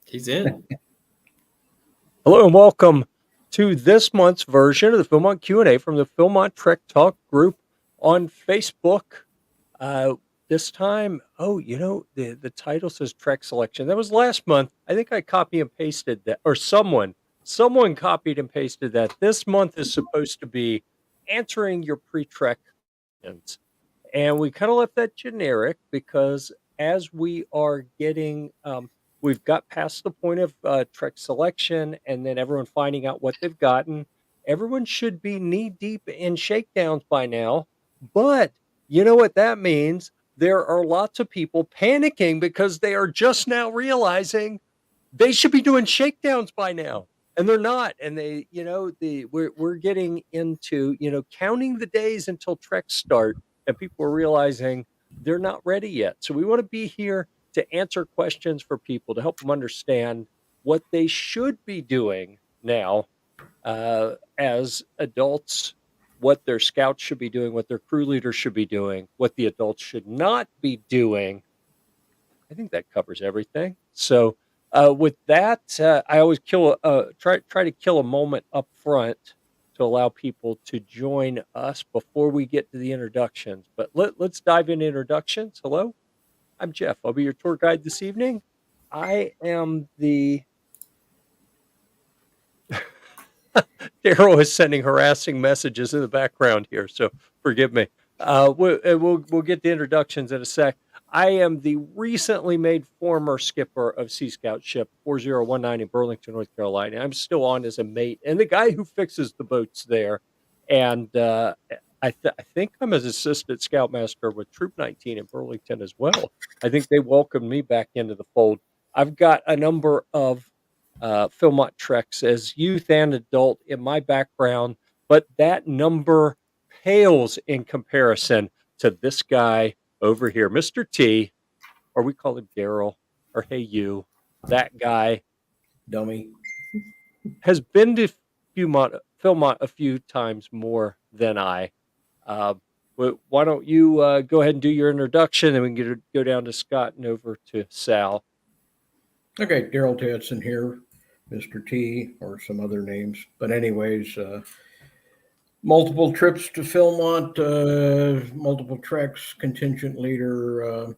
He's in. Hello and welcome to this month's version of the Philmont Q&A from the Philmont Trek Talk group on Facebook. This time, the title says Trek Selection. That was last month. I think I copy and pasted that, or someone copied and pasted that. This month is supposed to be answering your pre-trek questions. And we kind of left that generic because as we are getting, we've got past the point of trek selection and then everyone finding out what they've gotten. Everyone should be knee deep in shakedowns by now. But you know what that means? There are lots of people panicking because they are just now realizing they should be doing shakedowns by now. And they're not. And we're getting into, counting the days until treks start. And people are realizing they're not ready yet. So we want to be here to answer questions for people to help them understand what they should be doing now as adults, what their scouts should be doing, what their crew leaders should be doing, what the adults should not be doing. I think that covers everything. So with that, I always try to kill a moment up front to allow people to join us before we get to the introductions. But let's dive into introductions. Hello, I'm Jeff. I'll be your tour guide this evening. I am the... Darrel is sending harassing messages in the background here, so forgive me. We'll get the introductions in a sec. I am the recently made former skipper of Sea Scout ship 4019 in Burlington, North Carolina. I'm still on as a mate and the guy who fixes the boats there. And I think I'm as assistant scoutmaster with Troop 19 in Burlington as well. I think they welcomed me back into the fold. I've got a number of Philmont treks as youth and adult in my background, but that number pales in comparison to this guy over here, Mr. T, or we call him Darrel, or hey you, that guy, dummy, has been to Philmont a few times more than I. Why don't you go ahead and do your introduction, and we can go down to Scott and over to Sal. Okay, Darrel Tadsen here, Mr. T, or some other names. But anyways, multiple trips to Philmont, multiple treks, contingent leader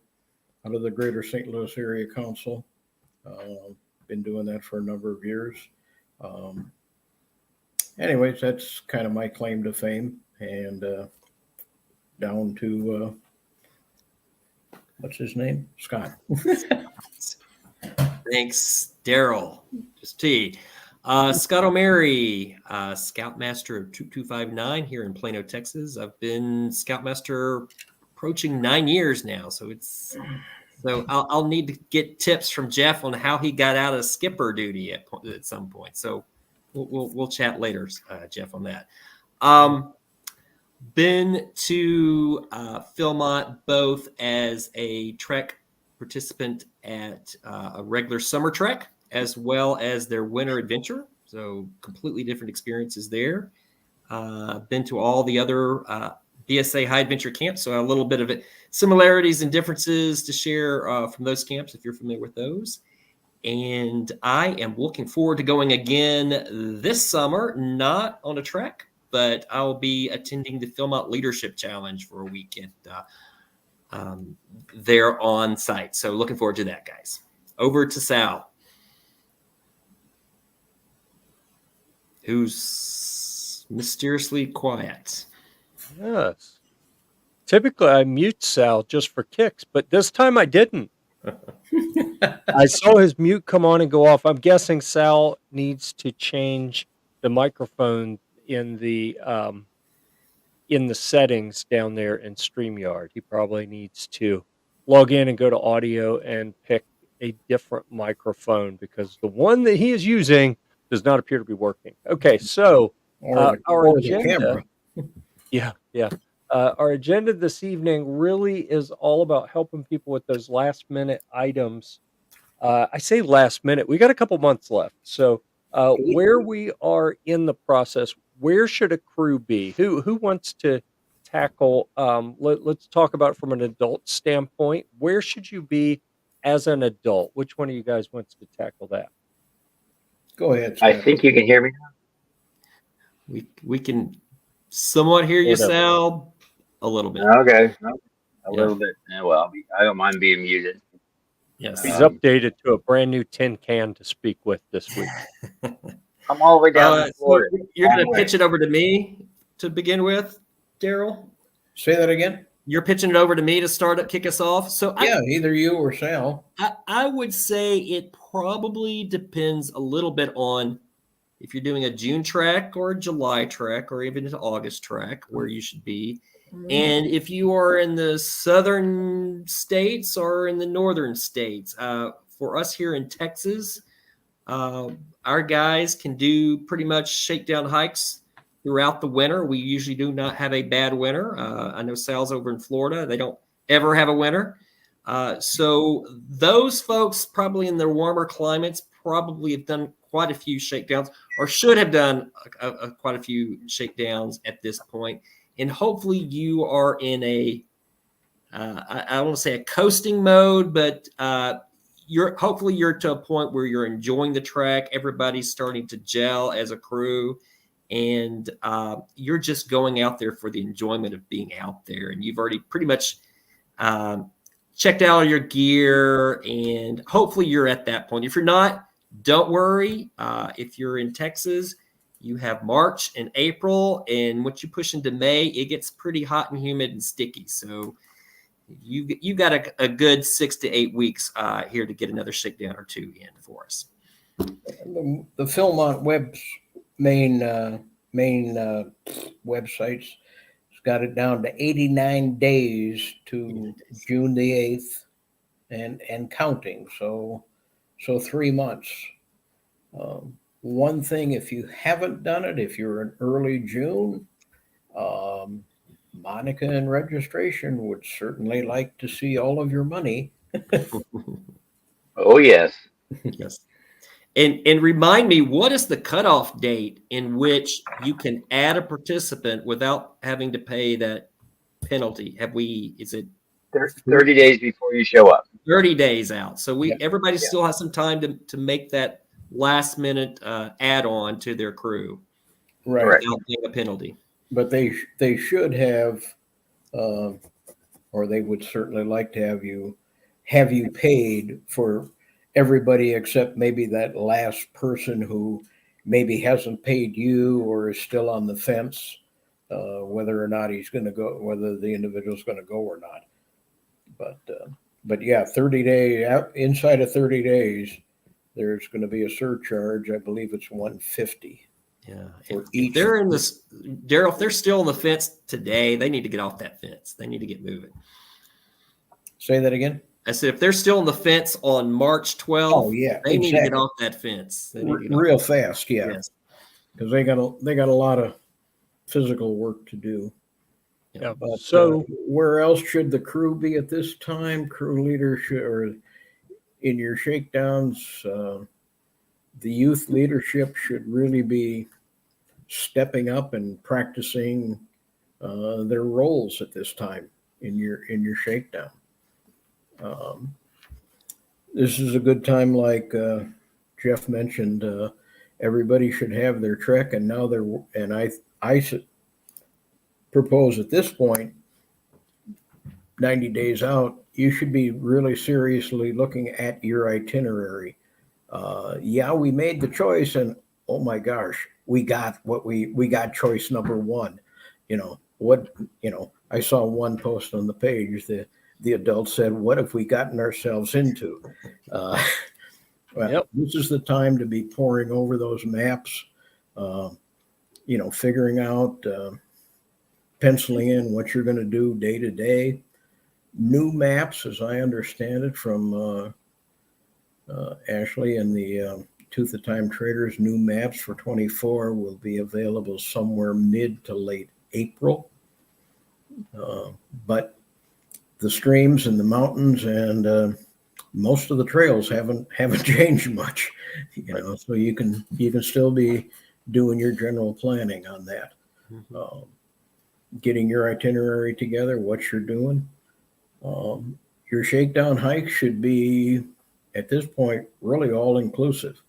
out of the Greater St. Louis Area Council. Been doing that for a number of years. Anyways, that's kind of my claim to fame. And down to, what's his name? Scott. Thanks, Darrel. Just T. Scott O'Mary, Scoutmaster of Troop 259 here in Plano, Texas. I've been Scoutmaster approaching 9 years now, so I'll need to get tips from Jeff on how he got out of skipper duty at some point. So we'll chat later, Jeff, on that. Been to Philmont both as a trek participant at a regular summer trek as well as their winter adventure. So completely different experiences there. Been to all the other BSA high adventure camps. So a little bit of similarities and differences to share from those camps if you're familiar with those. And I am looking forward to going again this summer, not on a trek, but I'll be attending the Philmont Leadership Challenge for a weekend there on site. So looking forward to that, guys. Over to Sal, who's mysteriously quiet. Yes. Typically, I mute Sal just for kicks, but this time I didn't. I saw his mute come on and go off. I'm guessing Sal needs to change the microphone in the settings down there in StreamYard. He probably needs to log in and go to audio and pick a different microphone because the one that he is using does not appear to be working. Okay, so our agenda. Yeah. Our agenda this evening really is all about helping people with those last minute items. I say last minute, we got a couple months left. So where we are in the process, where should a crew be? Who wants to tackle? Let's talk about it from an adult standpoint. Where should you be as an adult? Which one of you guys wants to tackle that? Go ahead, I Scott. think you can hear me. We can somewhat hear you, Sort of. Sal, a little bit. Okay, a Yeah. little bit. Yeah, well, I don't mind being muted. Yes. He's Um, updated to a brand new tin can to speak with this week. I'm all the way down in So Florida. you're going to Long pitch way. it over to me to begin with, Darrel? Say that again. You're pitching it over to me to kick us off. So Yeah, either you or Sal. I would say it probably depends a little bit on if you're doing a June track or a July track or even an August track where you should be. And if you are in the southern states or in the northern states, for us here in Texas, our guys can do pretty much shakedown hikes throughout the winter. We usually do not have a bad winter. I know Sal's over in Florida. They don't ever have a winter. So those folks probably in their warmer climates probably have done quite a few shakedowns or should have done quite a few shakedowns at this point. And hopefully you are in I don't want to say a coasting mode, but hopefully you're to a point where you're enjoying the track. Everybody's starting to gel as a crew, and you're just going out there for the enjoyment of being out there. And you've already pretty much checked out all your gear, and hopefully you're at that point. If you're not, don't worry. If you're in Texas, you have March and April, and once you push into May, it gets pretty hot and humid and sticky. So you got a good 6 to 8 weeks here to get another shakedown or two in for us. The Philmont main websites has got it down to 89 days to June the 8th and counting. So 3 months. One thing, if you haven't done it, if you're in early June, Monica and registration would certainly like to see all of your money. Oh yes. Yes. And remind me, what is the cutoff date in which you can add a participant without having to pay that penalty? Is it 30 days before you show up. 30 days out? So everybody Yeah. still has some time to make that last minute add-on to their crew Right. without paying a penalty. But they should have, or they would certainly like to have you paid for everybody except maybe that last person who maybe hasn't paid you or is still on the fence, whether or not he's going to go, whether the individual's going to go or not. But yeah, inside of 30 days, there's going to be a surcharge. I believe it's $150. Yeah. If they're in this, Darrel, if they're still on the fence today, they need to get off that fence. They need to get moving. Say that again. I said, if they're still on the fence on March 12th, they need to get off that fence. Real fast, yeah. Yes. Because they got a lot of physical work to do. Yeah. But So where else should the crew be at this time? Crew leadership, or in your shakedowns, the youth leadership should really be stepping up and practicing their roles at this time in your shakedown. This is a good time, like Jeff mentioned. Everybody should have their trek, and now I propose at this point, 90 days out, you should be really seriously looking at your itinerary. Yeah, we made the choice, and oh my gosh, we got choice number one. I saw one post on the page that the adult said, "What have we gotten ourselves into?" This is the time to be poring over those maps, figuring out, penciling in what you're going to do day to day. New maps, as I understand it from Ashley and the Tooth of Time Traders, new maps for 24 will be available somewhere mid to late April. But the streams and the mountains and most of the trails haven't changed much, so you can still be doing your general planning on that. Getting your itinerary together, what you're doing. your shakedown hike should be, at this point, really all inclusive.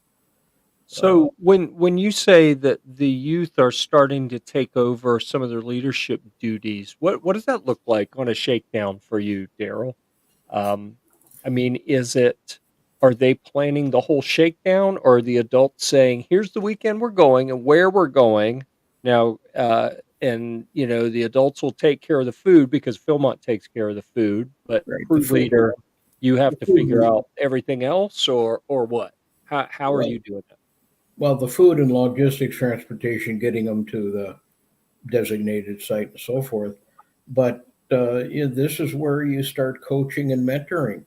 So when you say that the youth are starting to take over some of their leadership duties, what does that look like on a shakedown for you, Darrel? Um, I mean, are they planning the whole shakedown, or are the adults saying, "Here's the weekend we're going and where we're going"? Now, and the adults will take care of the food because Philmont takes care of the food, but Right. crew leader, you The have to food, figure out everything else, or what? How are well, you doing that? well, the food and logistics, transportation, getting them to the designated site and so forth. But this is where you start coaching and mentoring.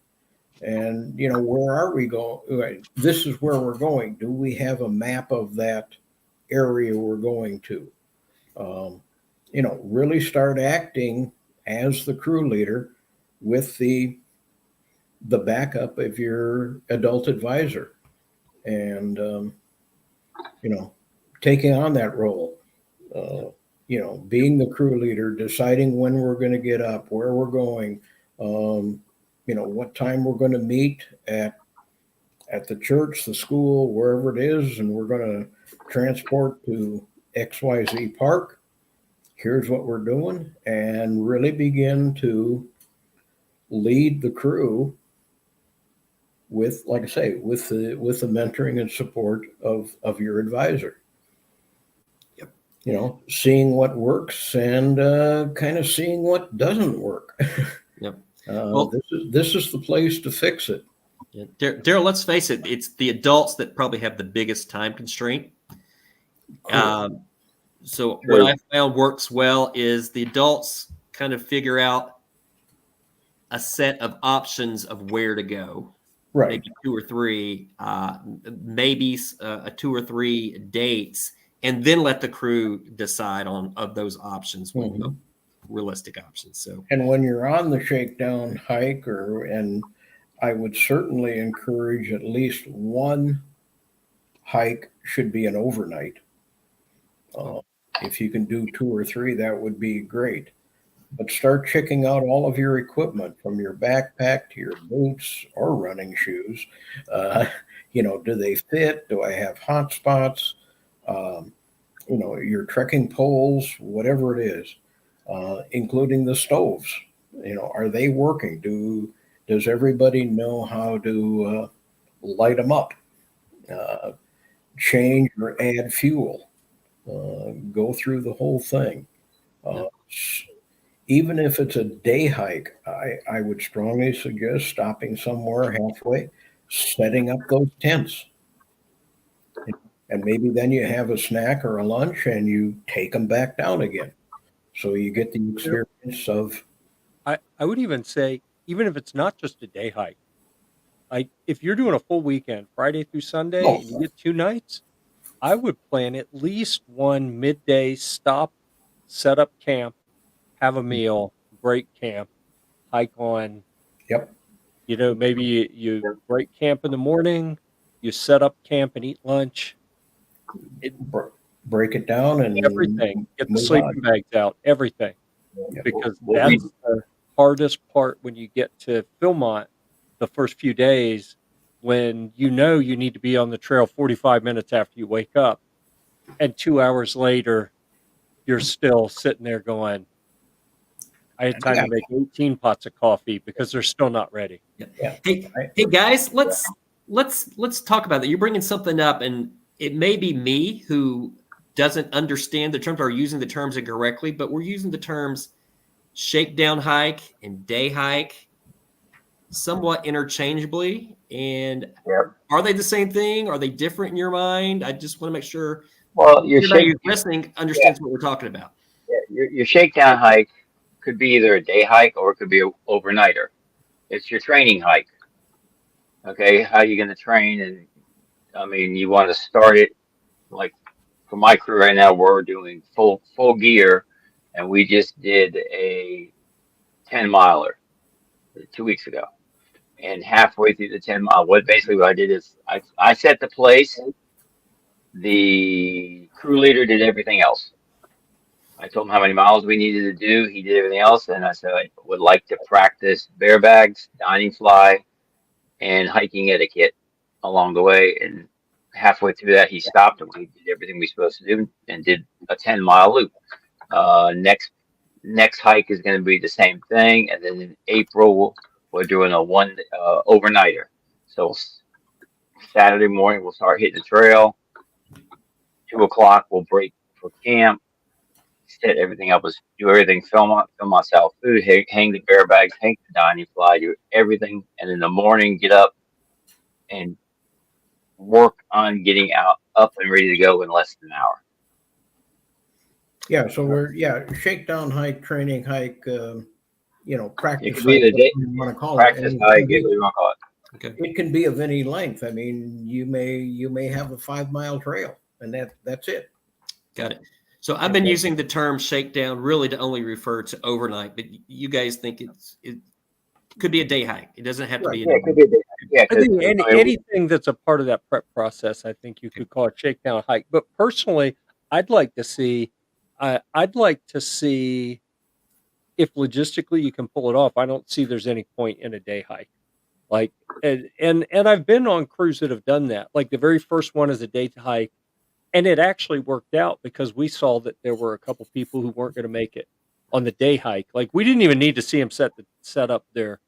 And where are we going? Right, this is where we're going. Do we have a map of that area we're going to? Um, really start acting as the crew leader with the backup of your adult advisor, and taking on that role. Being the crew leader, deciding when we're going to get up, where we're going, what time we're going to meet at the church, the school, wherever it is, and we're going to transport to XYZ Park. Here's what we're doing, and really begin to lead the crew with, like I say, with the mentoring and support of your advisor. Seeing what works and kind of seeing what doesn't work. Yep. Well, this is the place to fix it. yeah. Darrel, let's face it, it's the adults that probably have the biggest time constraint. So what I found works well is the adults kind of figure out a set of options of where to go. Right. Maybe 2 or 3, maybe 2 or 3 dates, and then let the crew decide of those options, realistic options. So, and when you're on the shakedown hike, and I would certainly encourage at least one hike should be an overnight. If you can do 2 or 3, that would be great. But start checking out all of your equipment, from your backpack to your boots or running shoes. Do they fit? Do I have hot spots? Your trekking poles, whatever it is, including the stoves. Are they working? Does everybody know how to light them up? Change or add fuel? Go through the whole thing. Even if it's a day hike, I would strongly suggest stopping somewhere halfway, setting up those tents. And maybe then you have a snack or a lunch and you take them back down again. So you get the experience of. I would even say, even if it's not just a day hike, like if you're doing a full weekend, Friday through Sunday, and you get 2 nights, I would plan at least one midday stop, set up camp, have a meal, break camp, hike on. Yep. Maybe you break camp in the morning, you set up camp and eat lunch. Break it down and Everything. Get the sleeping bags out, everything. Yep. Because that's the hardest part when you get to Philmont the first few days, when you need to be on the trail 45 minutes after you wake up, and 2 hours later you're still sitting there going, I had time to make 18 pots of coffee because they're still not ready. Yeah. Hey guys, let's talk about that. You're bringing something up, and it may be me who doesn't understand the terms or using the terms incorrectly, but we're using the terms shakedown hike and day hike somewhat interchangeably. And are they the same thing? Are they different in your mind? I just want to make sure everybody listening understands what we're talking about. Yeah, your shakedown hike could be either a day hike or it could be an overnighter. It's your training hike. Okay, how are you going to train? And I mean, you want to start it, like for my crew right now, we're doing full gear, and we just did a 10-miler 2 weeks ago. And halfway through the 10-mile, what I did is I set the place. The crew leader did everything else. I told him how many miles we needed to do. He did everything else, and I said I would like to practice bear bags, dining fly, and hiking etiquette along the way. And halfway through that, he stopped, and we did everything we were supposed to do, and did a 10-mile loop. Next hike is going to be the same thing, and then in April we're doing a one overnighter. So Saturday morning we'll start hitting the trail. 2 o'clock we'll break for camp. Set everything up, was do everything, Philmont style food, hang the bear bags, hang the dining fly, do everything, and in the morning get up and work on getting up and ready to go in less than an hour. Yeah, so we're shakedown hike, training hike, practice It could be hike, the day, whatever you want to call practice it. hike, whatever you want to call it. Okay. It can be of any length. I mean, you may have a 5-mile trail, and that's it. Got it. So I've been using the term shakedown really to only refer to overnight, but you guys think it could be a day hike. It doesn't have to be. Yeah, it could be a day hike. Yeah, I think anything that's a part of that prep process, I think you could call it shakedown hike. But personally, I'd like to see if logistically you can pull it off. I don't see there's any point in a day hike. Like, and I've been on crews that have done that. Like the very first one is a day hike, and it actually worked out because we saw that there were a couple people who weren't going to make it on the day hike. Like we didn't even need to see them set up their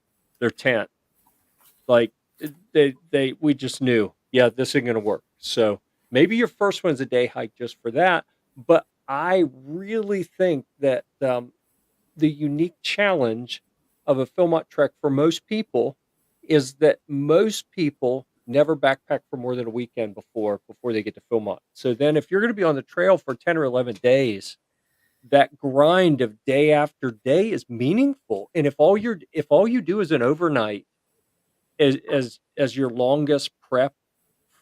tent. Like we just knew, yeah, this isn't going to work. So maybe your first one's a day hike just for that. But I really think that the unique challenge of a Philmont trek for most people is that most people never backpack for more than a weekend before they get to Philmont. So then if you're going to be on the trail for 10 or 11 days, that grind of day after day is meaningful. And if all you do is an overnight as your longest prep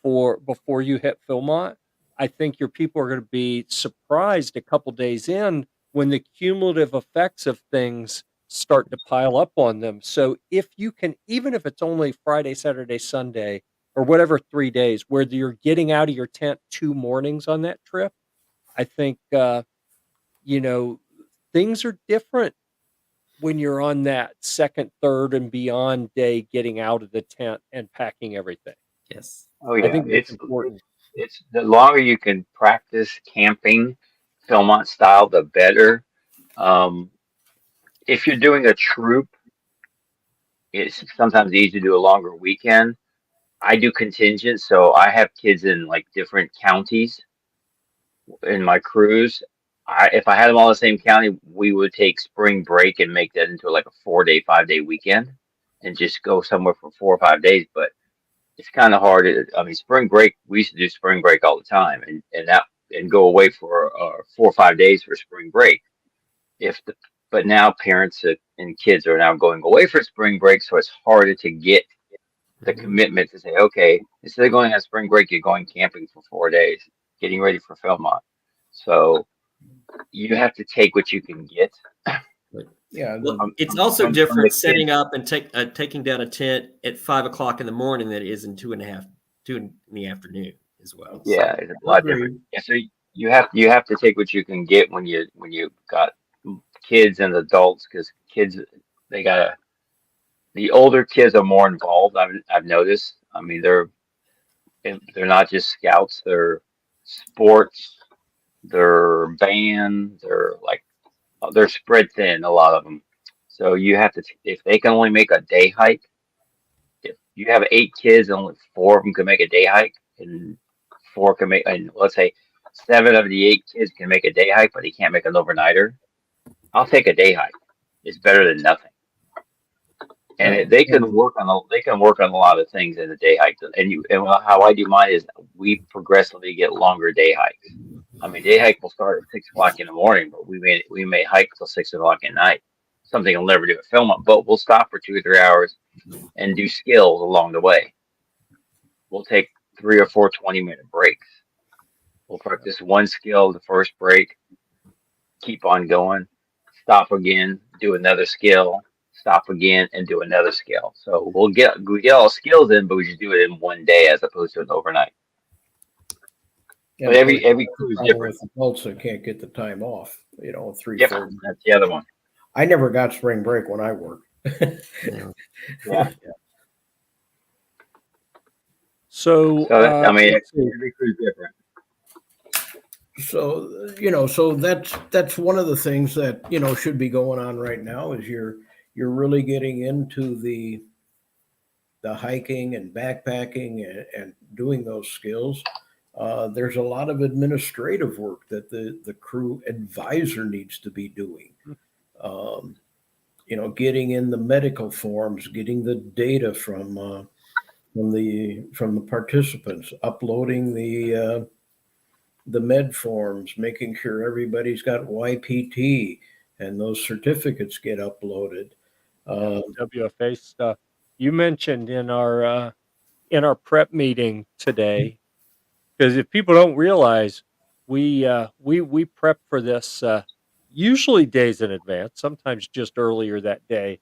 for before you hit Philmont, I think your people are going to be surprised a couple days in when the cumulative effects of things start to pile up on them. So if you can, even if it's only Friday, Saturday, Sunday, or whatever 3 days where you're getting out of your tent 2 mornings on that trip, I think things are different when you're on that second, third, and beyond day, getting out of the tent and packing everything. Yes. Oh yeah, I think that's important. It's the longer you can practice camping Philmont style, the better. If you're doing a troop, it's sometimes easy to do a longer weekend. I do contingent, so I have kids in like different counties in my crews. If I had them all in the same county, we would take spring break and make that into like a 4-day, 5-day weekend and just go somewhere for 4 or 5 days. But it's kind of hard. I mean, spring break, we used to do spring break all the time and go away for 4 or 5 days for spring break. But now parents and kids are now going away for spring break, so it's harder to get the commitment to say, okay, instead of going on spring break, you're going camping for 4 days, getting ready for Philmont. So you have to take what you can get. Yeah. Well, it's also different setting up and taking down a tent at 5 o'clock in the morning than it is in 2 in the afternoon as well. Yeah, it's a lot different. Yeah, so you have to take what you can get when you got kids and adults, because kids, the older kids are more involved. I've noticed. I mean, they're not just scouts; they're sports, they're band, they're spread thin, a lot of them. So you have to, if they can only make a day hike, if you have 8 kids and only 4 of them can make a day hike, and 4 can make, and let's say 7 of the 8 kids can make a day hike, but he can't make an overnighter, I'll take a day hike. It's better than nothing. And they can work on a lot of things in a day hike. And how I do mine is we progressively get longer day hikes. I mean, day hike will start at 6 o'clock in the morning, but we may hike till 6 o'clock at night. Something I'll never do at Philmont, but we'll stop for 2 or 3 hours and do skills along the way. We'll take 3 or 4 20-minute breaks. We'll practice one skill the first break, keep on going, stop again, do another skill, stop again, and do another skill. So we get all skills in, but we just do it in one day as opposed to an overnight. And But of course, every that's the crew is problem different. with adults that can't get the time off, 3, Yep, 4 months. that's the other one. I never got spring break when I worked. Yeah. Yeah. So So I mean, let's see. every crew is different. So that's one of the things that should be going on right now is you're really getting into the hiking and backpacking and doing those skills. There's a lot of administrative work that the crew advisor needs to be doing. Um, getting in the medical forms, getting the data from the participants, uploading the med forms, making sure everybody's got YPT and those certificates get uploaded. WFA stuff. You mentioned in our prep meeting today, because if people don't realize, we prep for this usually days in advance, sometimes just earlier that day.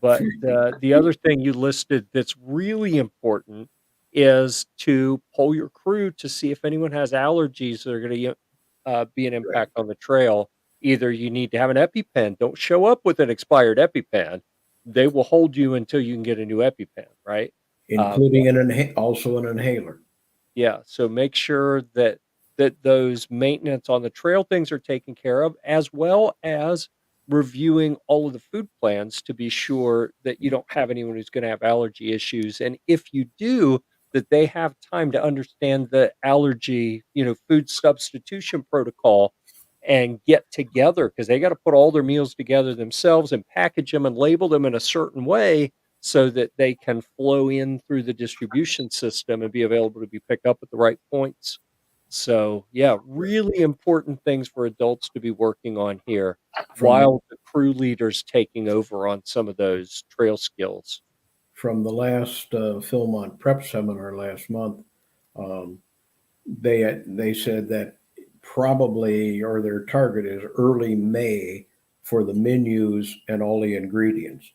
But the other thing you listed that's really important is to poll your crew to see if anyone has allergies that are going to be an Right. impact on the trail. Either you need to have an EpiPen. Don't show up with an expired EpiPen. They will hold you until you can get a new EpiPen, right? Including also an inhaler. Yeah, so make sure that those maintenance on the trail things are taken care of, as well as reviewing all of the food plans to be sure that you don't have anyone who's going to have allergy issues. And if you do, that they have time to understand the allergy, food substitution protocol and get together because they got to put all their meals together themselves and package them and label them in a certain way so that they can flow in through the distribution system and be available to be picked up at the right points. So, yeah, really important things for adults to be working on here From the while the crew leaders taking over on some of those trail skills. from the last Philmont prep seminar last month, um, they said that probably, or their target is early May for the menus and all the ingredients.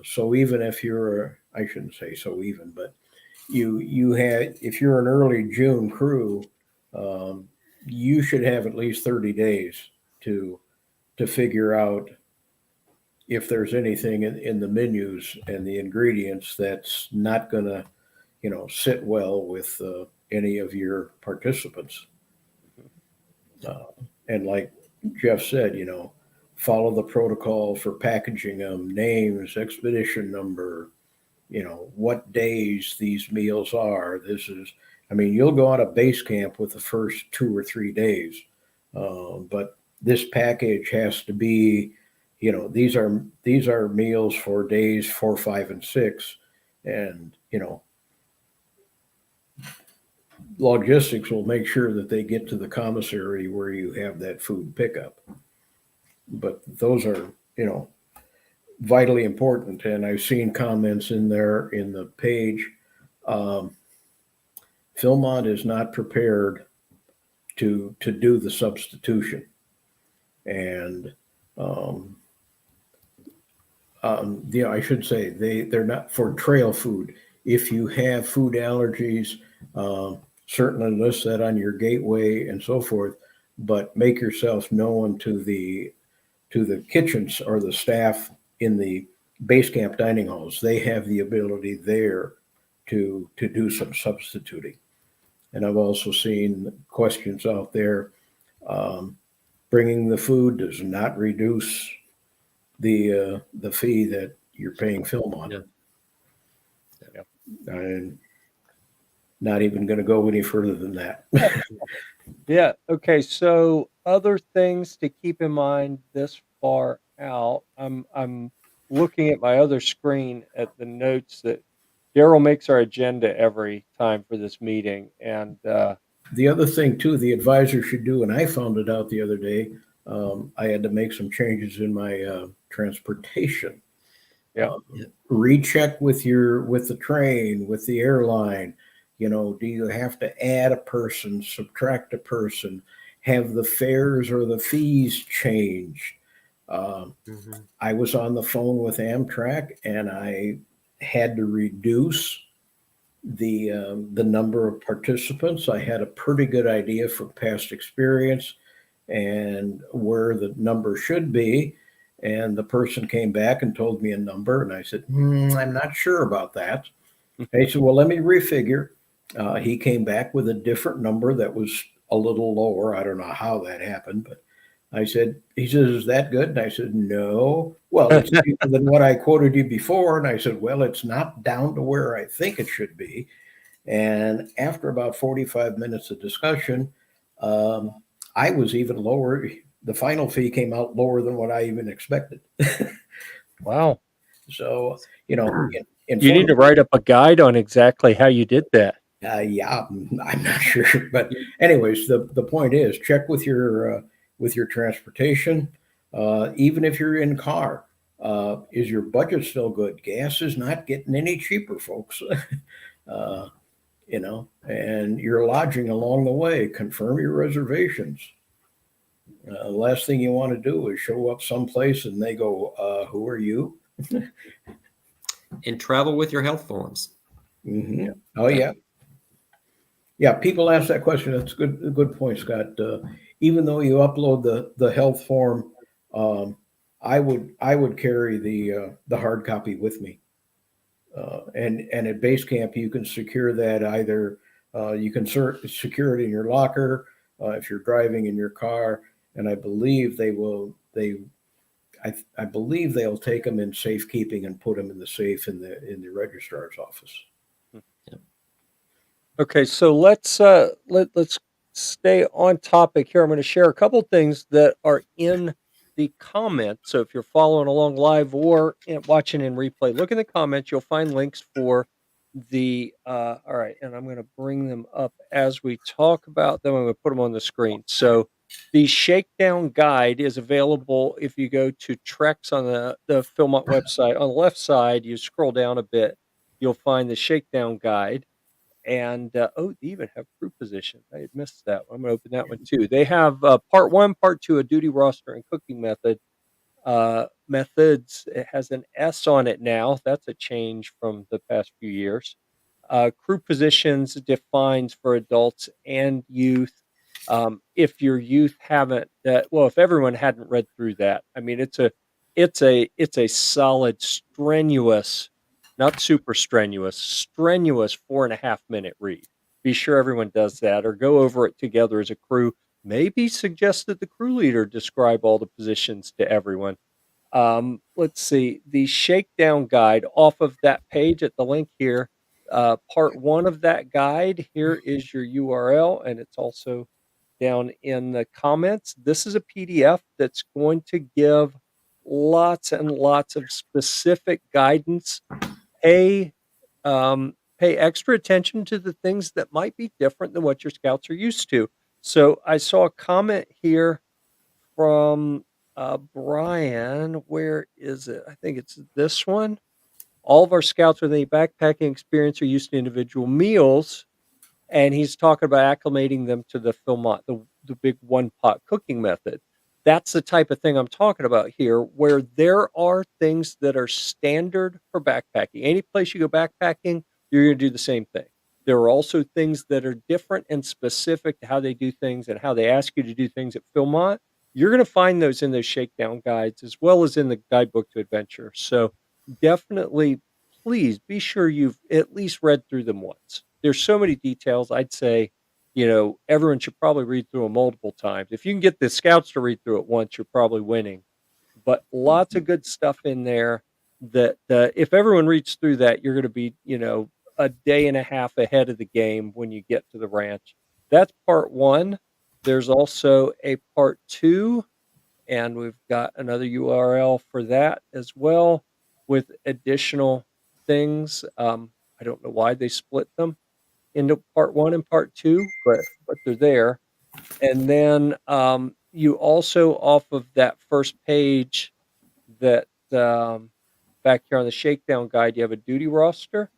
So even if I shouldn't say so even, but if you're an early June crew, um, you should have at least 30 days to figure out if there's anything in the menus and the ingredients that's not going to sit well with any of your participants. Uh, and like Jeff said, follow the protocol for packaging them, names, expedition number, what days these meals are. You'll go out of base camp with the first 2 or 3 days, but this package has to be, these are meals for days 4, 5, and 6, and logistics will make sure that they get to the commissary where you have that food pickup. But those are, vitally important. And I've seen comments in there in the page. Philmont is not prepared to do the substitution, and I should say they're not for trail food. If you have food allergies, certainly list that on your gateway and so forth. But make yourself known to the kitchens or the staff in the base camp dining halls. They have the ability there to do some substituting. And I've also seen questions out there. Bringing the food does not reduce the fee that you're paying Philmont. Yeah. I'm not even going to go any further than that. Yeah. Okay. So other things to keep in mind this far out. I'm looking at my other screen at the notes that Darrel makes our agenda every time for this meeting, and The other thing too, the advisor should do, and I found it out the other day. I had to make some changes in my transportation. yeah, Recheck with the train, with the airline. Do you have to add a person, subtract a person, have the fares or the fees changed? I was on the phone with Amtrak and I had to reduce the number of participants. I had a pretty good idea from past experience and where the number should be. And the person came back and told me a number, and I said, I'm not sure about that. And he said, well, let me refigure. He came back with a different number that was a little lower. I don't know how that happened, but he says, is that good? And I said, no. Well, it's cheaper than what I quoted you before. And I said, well, it's not down to where I think it should be. And after about 45 minutes of discussion, I was even lower. The final fee came out lower than what I even expected. Wow. So, you know, You need to write up a guide on exactly how you did that. yeah, I'm not sure, but anyways, the point is check with your transportation. Even if you're in car, is your budget still good? Gas is not getting any cheaper, folks. uh, and your lodging along the way. Confirm your reservations. The last thing you want to do is show up someplace and they go, "Who are you?" And travel with your health forms. Mm-hmm. Oh yeah. Yeah, people ask that question. That's a good point, Scott. Even though you upload the health form, I would carry the hard copy with me. And at base camp, you can secure that either you can secure it in your locker if you're driving in your car, and I believe I believe they'll take them in safekeeping and put them in the safe in the registrar's office. Okay, so let's stay on topic here. I'm going to share a couple things that are in the comments. So if you're following along live or watching in replay, look in the comments. You'll find links for the all right, and I'm going to bring them up as we talk about them. I'm going to put them on the screen. So the Shakedown guide is available if you go to Treks on the Philmont website. On the left side, you scroll down a bit, you'll find the Shakedown guide. And they even have crew positions. I had missed that one. I'm going to open that one too. They have part 1, part 2, a duty roster and cooking methods. It has an S on it now. That's a change from the past few years. Crew positions defines for adults and youth. If your youth haven't, if everyone hadn't read through that, I mean, it's a solid, strenuous, not super strenuous 4.5-minute read. Be sure everyone does that or go over it together as a crew. Maybe suggest that the crew leader describe all the positions to everyone. Let's see, the Shakedown guide off of that page at the link here. Part 1 of that guide, here is your URL, and it's also down in the comments. This is a PDF that's going to give lots and lots of specific guidance. Pay extra attention to the things that might be different than what your scouts are used to. So I saw a comment here from Brian. Where is it? I think it's this one. All of our scouts with any backpacking experience are used to individual meals, and he's talking about acclimating them to the Philmont, the big one pot cooking method. That's the type of thing I'm talking about here, where there are things that are standard for backpacking. Any place you go backpacking, you're going to do the same thing. There are also things that are different and specific to how they do things and how they ask you to do things at Philmont. You're going to find those in those Shakedown guides as well as in the guidebook to adventure. So definitely, please be sure you've at least read through them once. There's so many details. I'd say, everyone should probably read through them multiple times. If you can get the scouts to read through it once, you're probably winning. But lots of good stuff in there that if everyone reads through that, you're going to be, a day and a half ahead of the game when you get to the ranch. That's part 1. There's also a part 2, and we've got another URL for that as well with additional things. I don't know why they split them into part 1 and part 2, but they're there. And then you also, off of that first page, that back here on the Shakedown guide, you have a duty roster,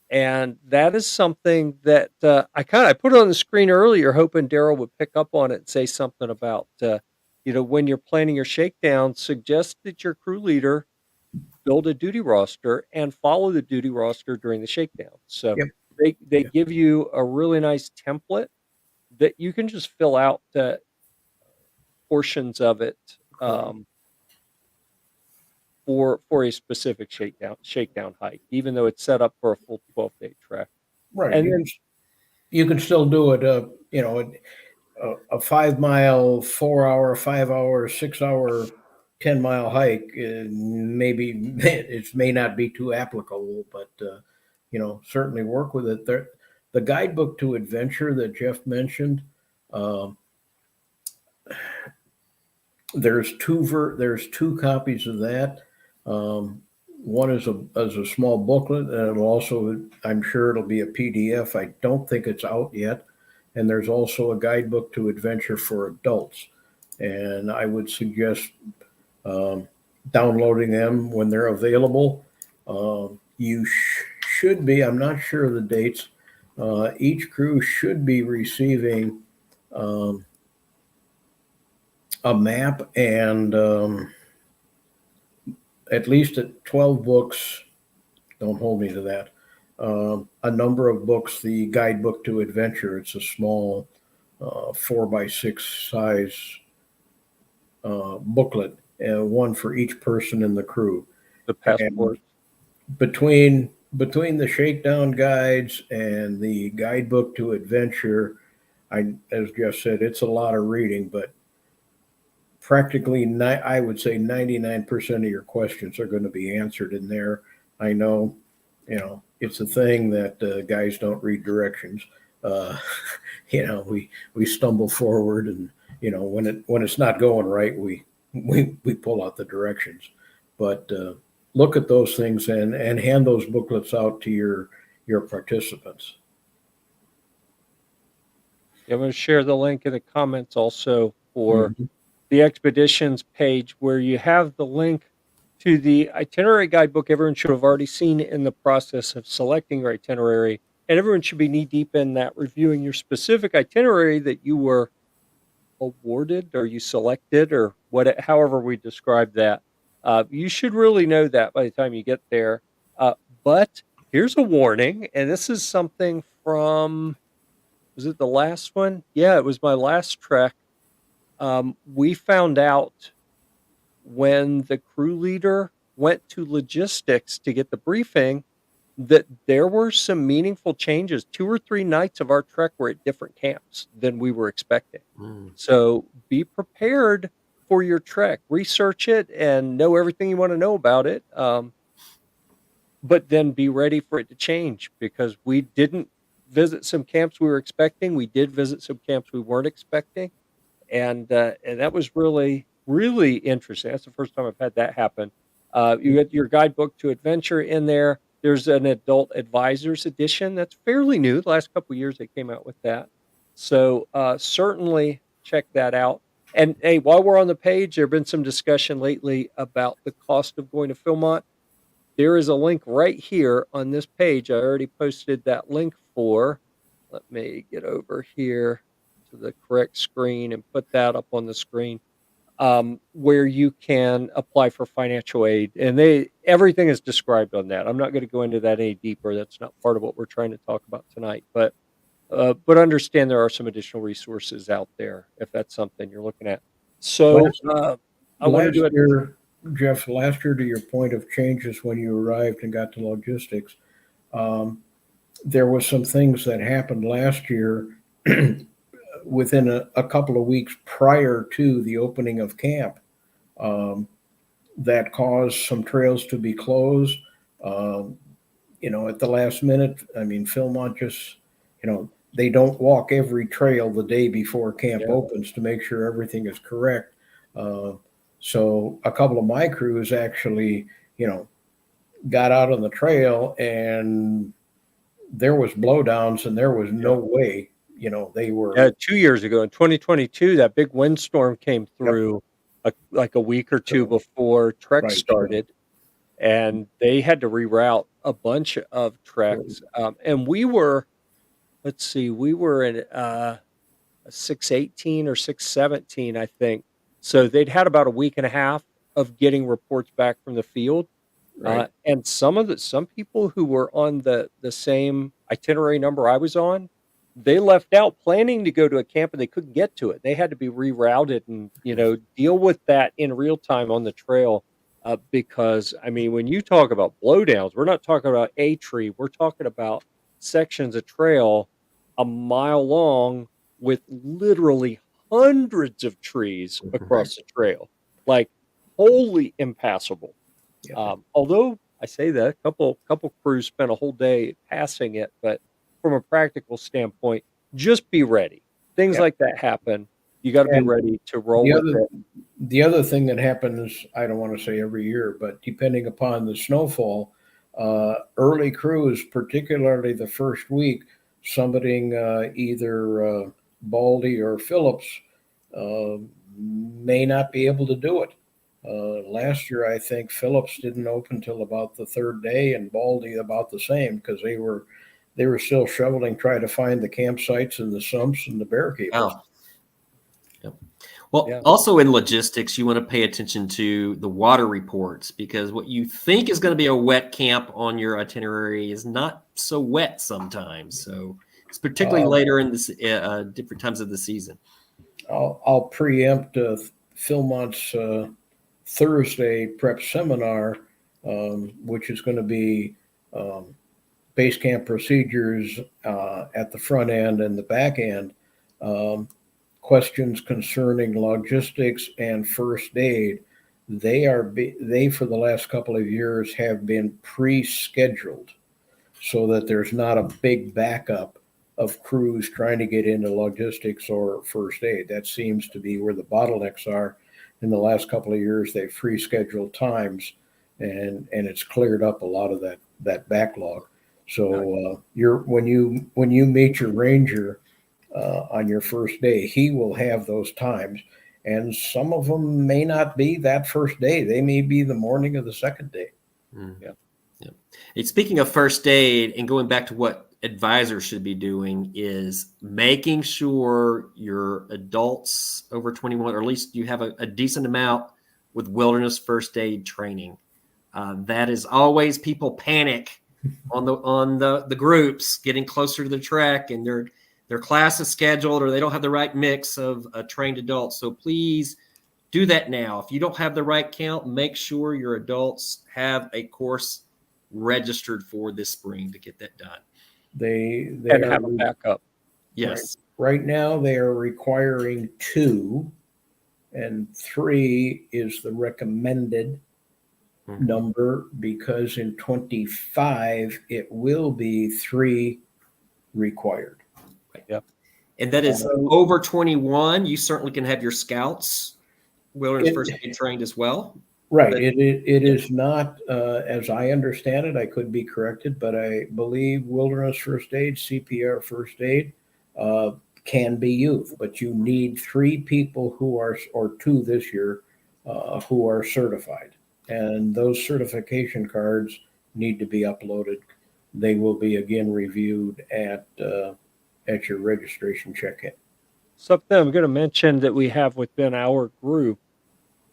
and that is something that I put it on the screen earlier, hoping Darrel would pick up on it and say something about when you're planning your shakedown, suggest that your crew leader build a duty roster and follow the duty roster during the shakedown. So Yep. they Yep. give you a really nice template that you can just fill out portions of it Right. for a specific shakedown hike, even though it's set up for a full 12-day trek. Right. And then You can still do it. A 5 mile, 4 hour, 5 hour, 6 hour, 10 mile hike. Maybe it may not be too applicable, but certainly work with it. The guidebook to adventure that Jeff mentioned. Um, there's two copies of that. One is a small booklet, and it'll also, I'm sure it'll be a PDF. I don't think it's out yet. And there's also a guidebook to adventure for adults. And I would suggest downloading them when they're available. You should be, I'm not sure of the dates. Each crew should be receiving a map and at least 12 books. Don't hold me to that. A number of books, the guidebook to adventure. It's a small 4x6 size booklet, one for each person in the crew. the And passport. between the shakedown guides and the guidebook to adventure, as Jeff said, it's a lot of reading, but practically, I would say 99% of your questions are going to be answered in there. I know, it's a thing that guys don't read directions. Uh, we stumble forward, and when it's not going right, we pull out the directions. But look at those things and hand those booklets out to your participants. I'm going to share the link in the comments also for Mhm. the expeditions page, where you have the link to the itinerary guidebook everyone should have already seen in the process of selecting your itinerary. And everyone should be knee deep in that, reviewing your specific itinerary that you were awarded or you selected, or however we describe that. You should really know that by the time you get there. Uh, but here's a warning, and this is something from, was it the last one? Yeah, it was my last trek. We found out when the crew leader went to logistics to get the briefing that there were some meaningful changes. 2 or 3 nights of our trek were at different camps than we were expecting. Mm. So be prepared for your trek. Research it and know everything you want to know about it. But then be ready for it to change, because we didn't visit some camps we were expecting. We did visit some camps we weren't expecting, and that was really interesting. That's the first time I've had that happen. You get your guidebook to adventure in there. There's an adult advisors edition that's fairly new. The last couple of years they came out with that, so certainly check that out. And hey, while we're on the page, there have been some discussion lately about the cost of going to Philmont. There is a link right here on this page. I already posted that link for. Let me get over here to the correct screen and put that up on the screen, where you can apply for financial aid. And everything is described on that. I'm not going to go into that any deeper. That's not part of what we're trying to talk about tonight. But understand there are some additional resources out there if that's something you're looking at. So Last, I want to last do it. year, Jeff, last year, to your point of changes when you arrived and got to logistics, um, there was some things that happened last year within a couple of weeks prior to the opening of camp, um, that caused some trails to be closed. Um, at the last minute, I mean, Philmont just, they don't walk every trail the day before camp Yeah. opens to make sure everything is correct. Uh, so a couple of my crews actually, got out on the trail, and there was blowdowns, and there was no way, they were. 2 years ago in 2022, that big windstorm came Yep. through like a week or two So, before Trek right. So, started, and they had to reroute a bunch of treks. And we were, let's see, we were in 618 or 617, I think. So they'd had about a week and a half of getting reports back from the field. Right. And some people who were on the same itinerary number I was on, they left out planning to go to a camp and they couldn't get to it. They had to be rerouted and deal with that in real time on the trail. Because I mean, when you talk about blowdowns, we're not talking about a tree. We're talking about sections of trail a mile long with literally hundreds of trees Right. across the trail, like wholly impassable. Yeah. Although I say that a couple crews spent a whole day passing it, but from a practical standpoint, just be ready. Things Yeah. like that happen. You got to be And ready to roll the with other it. the other thing that happens, I don't want to say every year, but depending upon the snowfall, early crews, particularly the first week, summiting either Baldy or Phillips, uh, may not be able to do it. Last year, I think Phillips didn't open till about the third day, and Baldy about the same because they were still shoveling, trying to find the campsites and the sumps and the bear cables. Wow. Yep. Well, Yeah. also in logistics, you want to pay attention to the water reports because what you think is going to be a wet camp on your itinerary is not so wet sometimes. So it's particularly Uh, later in this different times of the season. I'll preempt Philmont's Thursday prep seminar, which is going to be um, base camp procedures at the front end and the back end. Um, Questions concerning logistics and first aid. They for the last couple of years have been pre-scheduled so that there's not a big backup of crews trying to get into logistics or first aid. That seems to be where the bottlenecks are. In the last couple of years, they've pre-scheduled times, and it's cleared up a lot of that backlog. So you're when you meet your ranger on your first day, he will have those times, and some of them may not be that first day. They may be the morning of the second day. Mm. Yeah. Yeah. Hey, speaking of first aid and going back to what advisors should be doing is making sure your adults over 21, or at least you have a decent amount with wilderness first aid training. That is always people panic on the groups getting closer to the trek and their class is scheduled or they don't have the right mix of trained adults. So please do that now. If you don't have the right count, make sure your adults have a course registered for this spring to get that done. They And are have a backup. Yes. right now they are requiring 2, and 3 is the recommended number because in 25 it will be 3 required. Yep. And that is So- over 21. You certainly can have your scouts wilderness first aid trained as well. Right. But- It is not, as I understand it, I could be corrected, but I believe wilderness first aid, CPR first aid, can be youth, but you need 3 people who are, or 2 this year, who are certified. And those certification cards need to be uploaded. They will be again reviewed at your registration check-in. Something I'm going to mention that we have within our group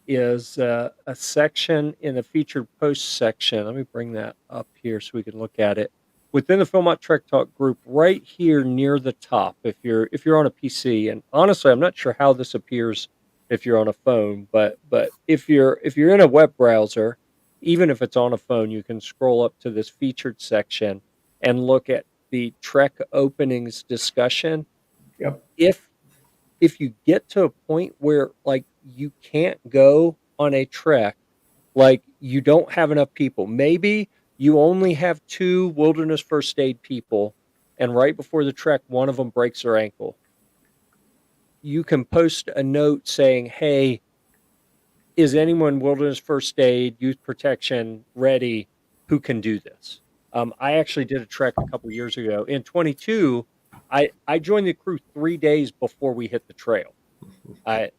is a section in the featured post section. Let me bring that up here so we can look at it. Within the Philmont Trek Talk group, right here near the top, if you're on a PC, and honestly, I'm not sure how this appears if you're on a phone, but if you're in a web browser, even if it's on a phone, you can scroll up to this featured section and look at the Trek openings discussion. Yep. If you get to a point where like you can't go on a trek, like you don't have enough people, maybe you only have 2 wilderness first aid people, and right before the trek, one of them breaks their ankle. You can post a note saying, "Hey, is anyone wilderness first aid, youth protection ready? Who can do this?" I actually did a trek a couple years ago. In 22, I joined the crew 3 days before we hit the trail. I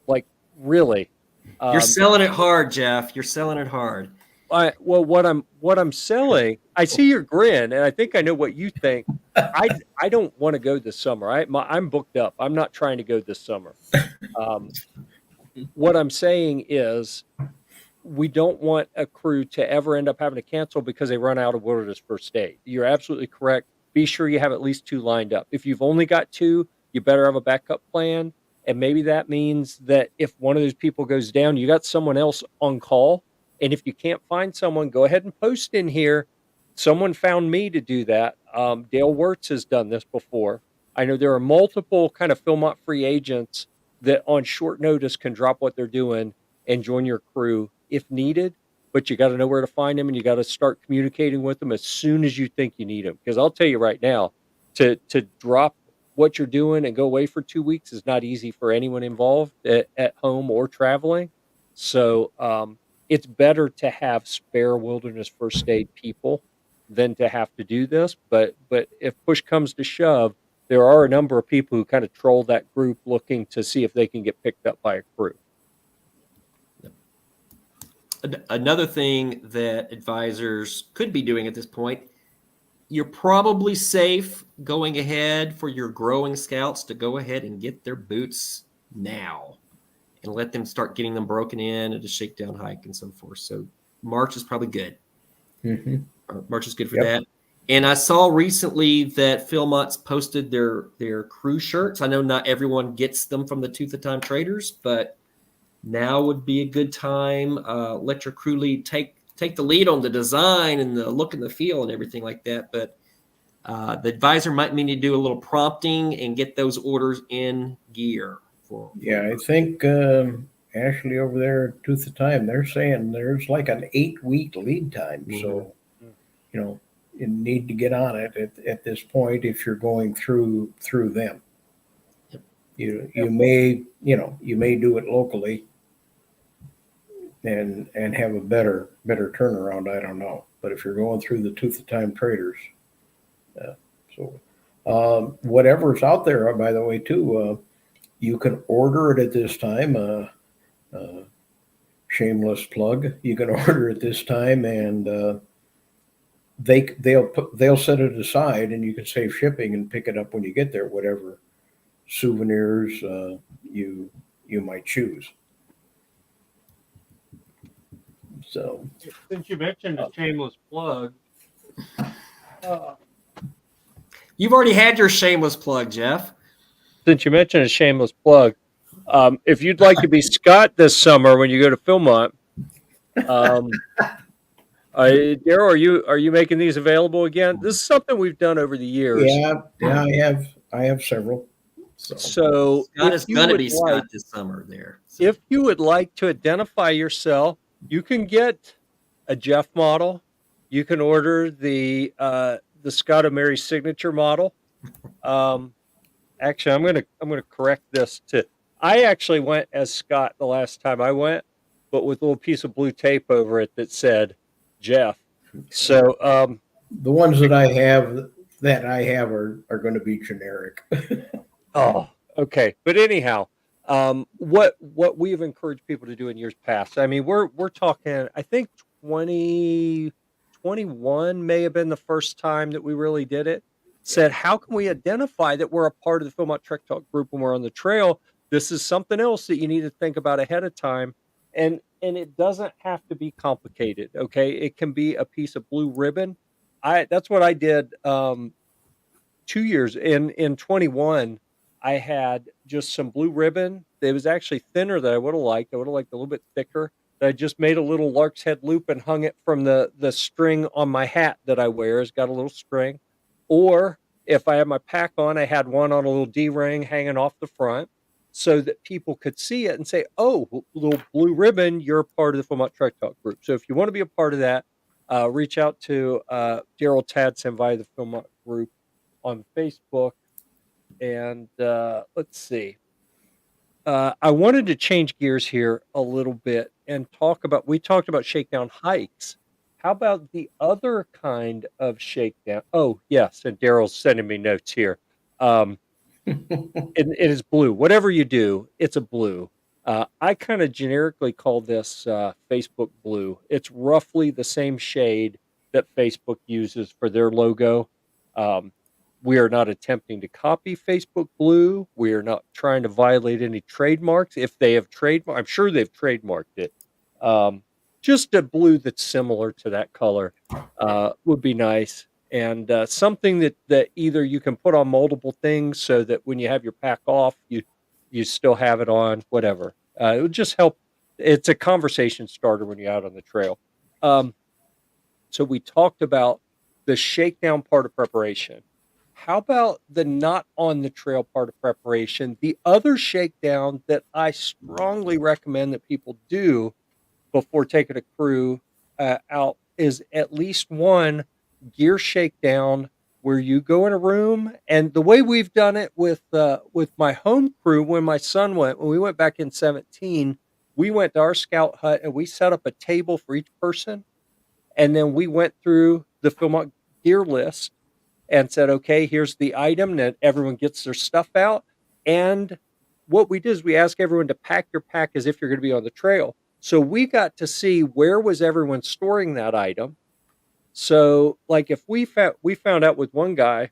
like really. You're selling it hard, Jeff. You're selling it hard. Well, what I'm selling. I see your grin, and I think I know what you think. I don't want to go this summer. I'm booked up. I'm not trying to go this summer. What I'm saying is, we don't want a crew to ever end up having to cancel because they run out of wilderness first aid. You're absolutely correct. Be sure you have at least 2 lined up. If you've only got 2, you better have a backup plan. And maybe that means that if one of those people goes down, you got someone else on call. And if you can't find someone, go ahead and post in here. Someone found me to do that. Dale Wirtz has done this before. I know there are multiple kind of Philmont free agents that on short notice can drop what they're doing and join your crew if needed, but you got to know where to find them and you got to start communicating with them as soon as you think you need them. Because I'll tell you right now, to drop what you're doing and go away for 2 weeks is not easy for anyone involved at home or traveling. So it's better to have spare wilderness first aid people than to have to do this. But if push comes to shove, there are a number of people who kind of troll that group looking to see if they can get picked up by a crew. Another thing that advisors could be doing at this point, you're probably safe going ahead for your growing scouts to go ahead and get their boots now and let them start getting them broken in at a shakedown hike and so forth. So March is probably good. Mm-hmm. March is good for that. And I saw recently that Philmont's posted their crew shirts. I know not everyone gets them from the Tooth of Time traders, but now would be a good time. Let your crew lead take the lead on the design and the look and the feel and everything like that. But the advisor might need to do a little prompting and get those orders in gear. I think Ashley over there at Tooth of Time, they're saying there's like an 8-week lead time. Mm-hmm. So, you need to get on it at this point if you're going through them. Yep. You may do it locally and have a better turnaround. I don't know, but if you're going through the Tooth of Time traders, whatever's out there, by the way, too, you can order it at this time. Shameless plug. You can order it this time, and they'll set it aside, and you can save shipping and pick it up when you get there. Whatever souvenirs you might choose. So, since you mentioned a shameless plug, you've already had your shameless plug, Jeff. Since you mentioned a shameless plug, if you'd like to be Scott this summer when you go to Philmont, Darrel, are you making these available again? This is something we've done over the years. Yeah, I have several. So Scott is going to be Scott this summer there. So. If you would like to identify yourself, you can get a Jeff model. You can order the Scott O'Mary signature model. Actually, I'm gonna correct this too. I actually went as Scott the last time I went, but with a little piece of blue tape over it that said Jeff. So the ones that I have are going to be generic. Oh, okay. But anyhow, what we've encouraged people to do in years past. I mean, we're talking. I think 2021 may have been the first time that we really did it. Said, how can we identify that we're a part of the Philmont Trek Talk group when we're on the trail? This is something else that you need to think about ahead of time. And it doesn't have to be complicated. Okay. It can be a piece of blue ribbon. That's what I did 2 years in 21. I had just some blue ribbon. It was actually thinner than I would have liked. I would have liked a little bit thicker. I just made a little lark's head loop and hung it from the string on my hat that I wear. It's got a little string. Or if I had my pack on, I had one on a little D-ring hanging off the front so that people could see it and say, oh, little blue ribbon, you're part of the Philmont Trek Talk group. So if you want to be a part of that, reach out to Darrel Tadsen via the Philmont group on Facebook. And let's see. I wanted to change gears here a little bit and we talked about shakedown hikes. How about the other kind of shakedown? Oh, yes. And Darrel's sending me notes here. It is blue. Whatever you do, it's a blue. I kind of generically call this Facebook blue. It's roughly the same shade that Facebook uses for their logo. We are not attempting to copy Facebook blue. We are not trying to violate any trademarks. If they have I'm sure they've trademarked it. just a blue that's similar to that color would be nice. And something that either you can put on multiple things so that when you have your pack off, you still have it on, whatever. It would just help. It's a conversation starter when you're out on the trail. Um, so we talked about the shakedown part of preparation. How about the not on the trail part of preparation? The other shakedown that I strongly recommend that people do before taking a crew out is at least one gear shakedown where you go in a room. And the way we've done it with my home crew, when my son went, when we went back in 17, we went to our scout hut and we set up a table for each person, and then we went through the Philmont gear list and said, okay, here's the item that everyone gets their stuff out. And what we did is we asked everyone to pack your pack as if you're going to be on the trail. So we got to see where was everyone storing that item. So like if we found out with one guy,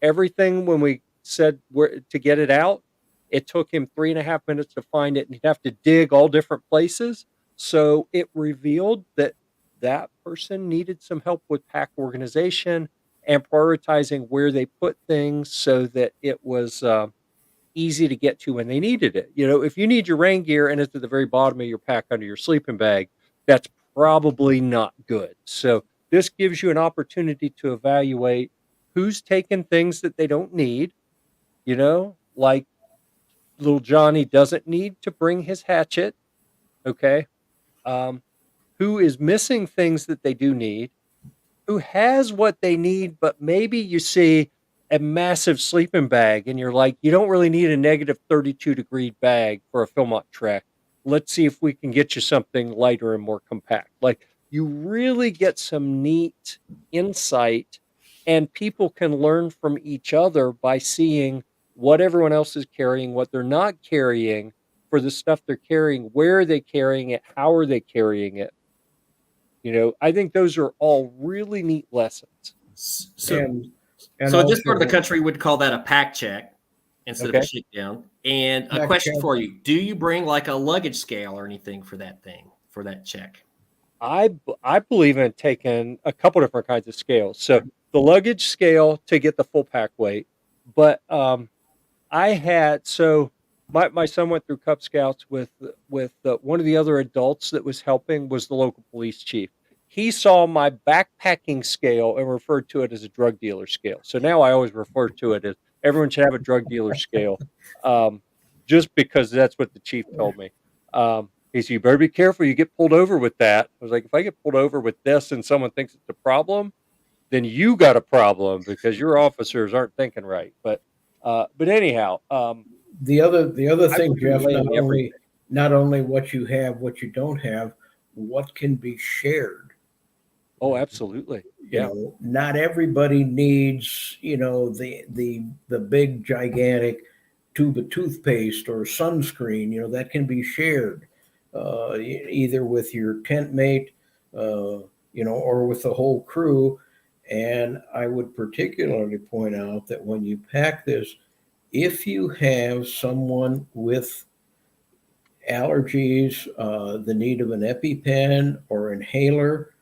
everything when we said where to get it out, it took him 3.5 minutes to find it, and he'd have to dig all different places. So it revealed that that person needed some help with pack organization and prioritizing where they put things so that it was easy to get to when they needed it. You know, if you need your rain gear and it's at the very bottom of your pack under your sleeping bag, that's probably not good. So this gives you an opportunity to evaluate who's taking things that they don't need, you know, like little Johnny doesn't need to bring his hatchet. Okay. Um, who is missing things that they do need, who has what they need, but maybe you see a massive sleeping bag and you're like, you don't really need a negative 32-degree bag for a Philmont trek. Let's see if we can get you something lighter and more compact. Like, you really get some neat insight, and people can learn from each other by seeing what everyone else is carrying, what they're not carrying for the stuff they're carrying, where are they carrying it, how are they carrying it. You know, I think those are all really neat lessons. So, And so in this part of the also, country, we'd call that a pack check instead of a Okay. shakedown. And a Pack question check. for you: do you bring like a luggage scale or anything for that thing for that check? I believe in taking a couple different kinds of scales. So the luggage scale to get the full pack weight, but I had so my son went through Cub Scouts with one of the other adults that was helping was the local police chief. He saw my backpacking scale and referred to it as a drug dealer scale. So now I always refer to it as everyone should have a drug dealer scale, um, just because that's what the chief told me. He said, "You better be careful. You get pulled over with that." I was like, "If I get pulled over with this and someone thinks it's a problem, then you got a problem because your officers aren't thinking right." But anyhow, the other I thing, believe in Jeff, laying everything. not only what you have, what you don't have, what can be shared. Oh, absolutely. You Yeah. know, not everybody needs, the big gigantic tube of toothpaste or sunscreen. That can be shared, either with your tent mate, or with the whole crew. And I would particularly point out that when you pack this, if you have someone with allergies, the need of an EpiPen or inhaler,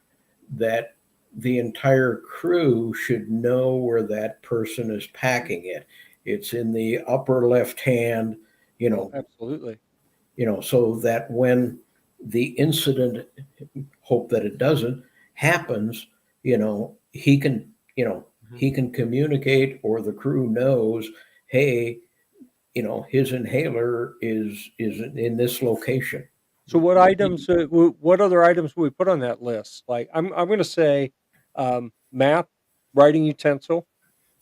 that the entire crew should know where that person is packing it. It's in the upper left hand, you Oh, know, absolutely. so that when the incident, hope that it doesn't, happens, he can, Mhm. he can communicate, or the crew knows, hey, his inhaler is in this location. So what other items would we put on that list? Like I'm going to say map, writing utensil.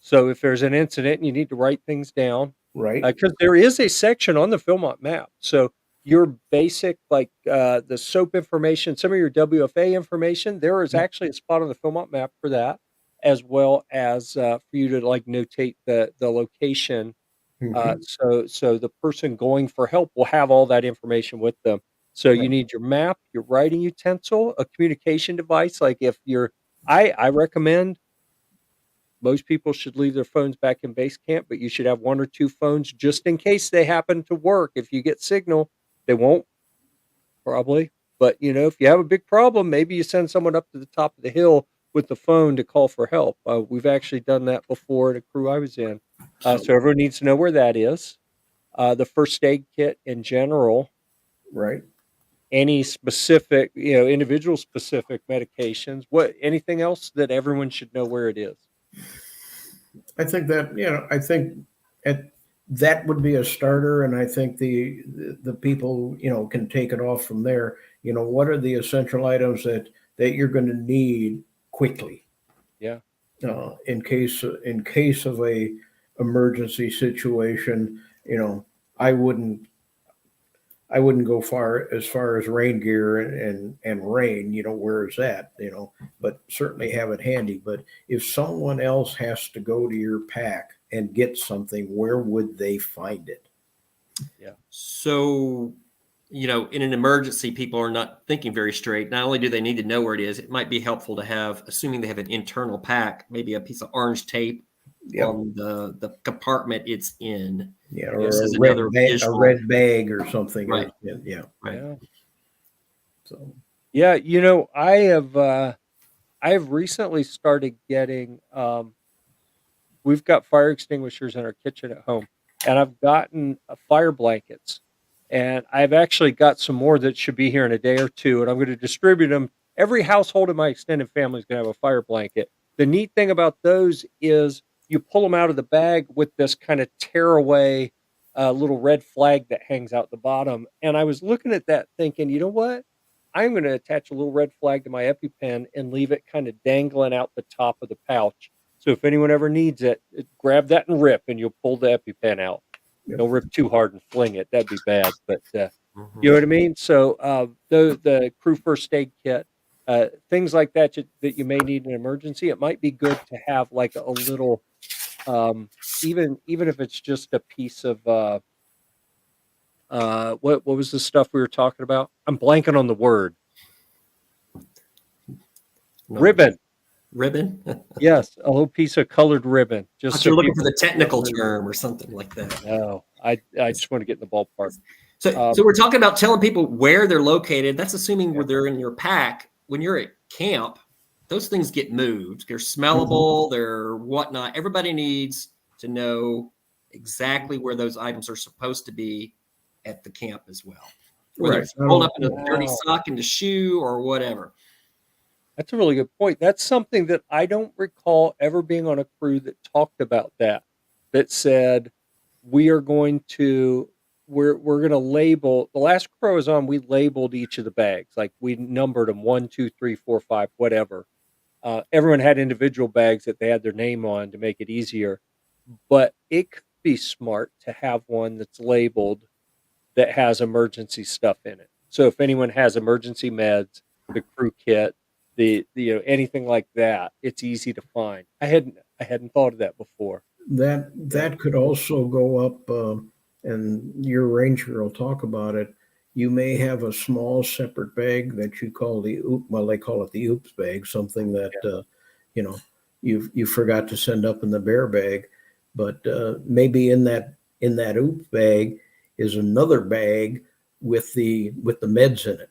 So if there's an incident and you need to write things down, Right. because there is a section on the Philmont map. So your basic like the soap information, some of your WFA information, there is Yep. actually a spot on the Philmont map for that, as well as for you to like notate the location. Mhm. So the person going for help will have all that information with them. So you Right. need your map, your writing utensil, a communication device. Like if you're, I recommend most people should leave their phones back in base camp, but you should have one or two phones just in case they happen to work. If you get signal, they won't probably. But if you have a big problem, maybe you send someone up to the top of the hill with the phone to call for help. We've actually done that before at a crew I was in. So everyone needs to know where that is. The first aid kit in general, Right. any specific, individual specific medications, anything else that everyone should know where it is. I think that would be a starter, and I think the people can take it off from there. What are the essential items that you're going to need quickly? Yeah. In case of a emergency situation, I wouldn't go as far as rain gear and rain. Where is that? But certainly have it handy. But if someone else has to go to your pack and get something, where would they find it? Yeah. So, in an emergency, people are not thinking very straight. Not only do they need to know where it is, it might be helpful to have, assuming they have an internal pack, maybe a piece of orange tape on the compartment it's in. Yeah, I or guess is a another red visual. bag or something. Right. Yeah. Right. Yeah. So Yeah, I have recently started getting we've got fire extinguishers in our kitchen at home, and I've gotten fire blankets, and I've actually got some more that should be here in a day or two, and I'm going to distribute them. Every household in my extended family is going to have a fire blanket. The neat thing about those is you pull them out of the bag with this kind of tearaway little red flag that hangs out the bottom. And I was looking at that thinking, you know what? I'm going to attach a little red flag to my EpiPen and leave it kind of dangling out the top of the pouch. So if anyone ever needs it, grab that and rip, and you'll pull the EpiPen out. Yep. Don't rip too hard and fling it; that'd be bad. But Mhm. you know what I mean. So the crew first aid kit, things like that that you may need in an emergency, it might be good to have like a little, even if it's just a piece of what was the stuff we were talking about? I'm blanking on the word. No. Ribbon. Ribbon? Yes, a little piece of colored ribbon. Just But so you're looking people. for the technical term or something like that. No, I just want to get in the ballpark. So we're talking about telling people where they're located. That's assuming Yeah. where they're in your pack. When you're at camp, those things get moved. They're smellable. They're whatnot. Everybody needs to know exactly where those items are supposed to be at the camp as well. Whether it's rolled up in a dirty Wow. sock in the shoe or whatever. That's a really good point. That's something that I don't recall ever being on a crew that talked about that said we are going to we're going to label. The last crew I was on, we labeled each of the bags. Like we numbered them 1, 2, 3, 4, 5, whatever. Everyone had individual bags that they had their name on to make it easier. But it could be smart to have one that's labeled that has emergency stuff in it. So if anyone has emergency meds, the crew kit, the anything like that, it's easy to find. I hadn't thought of that before. that could also go up, and your ranger will talk about it. You may have a small separate bag that you call they call it the oops bag, something that you forgot to send up in the bear bag, but maybe in that oops bag is another bag with the meds in it.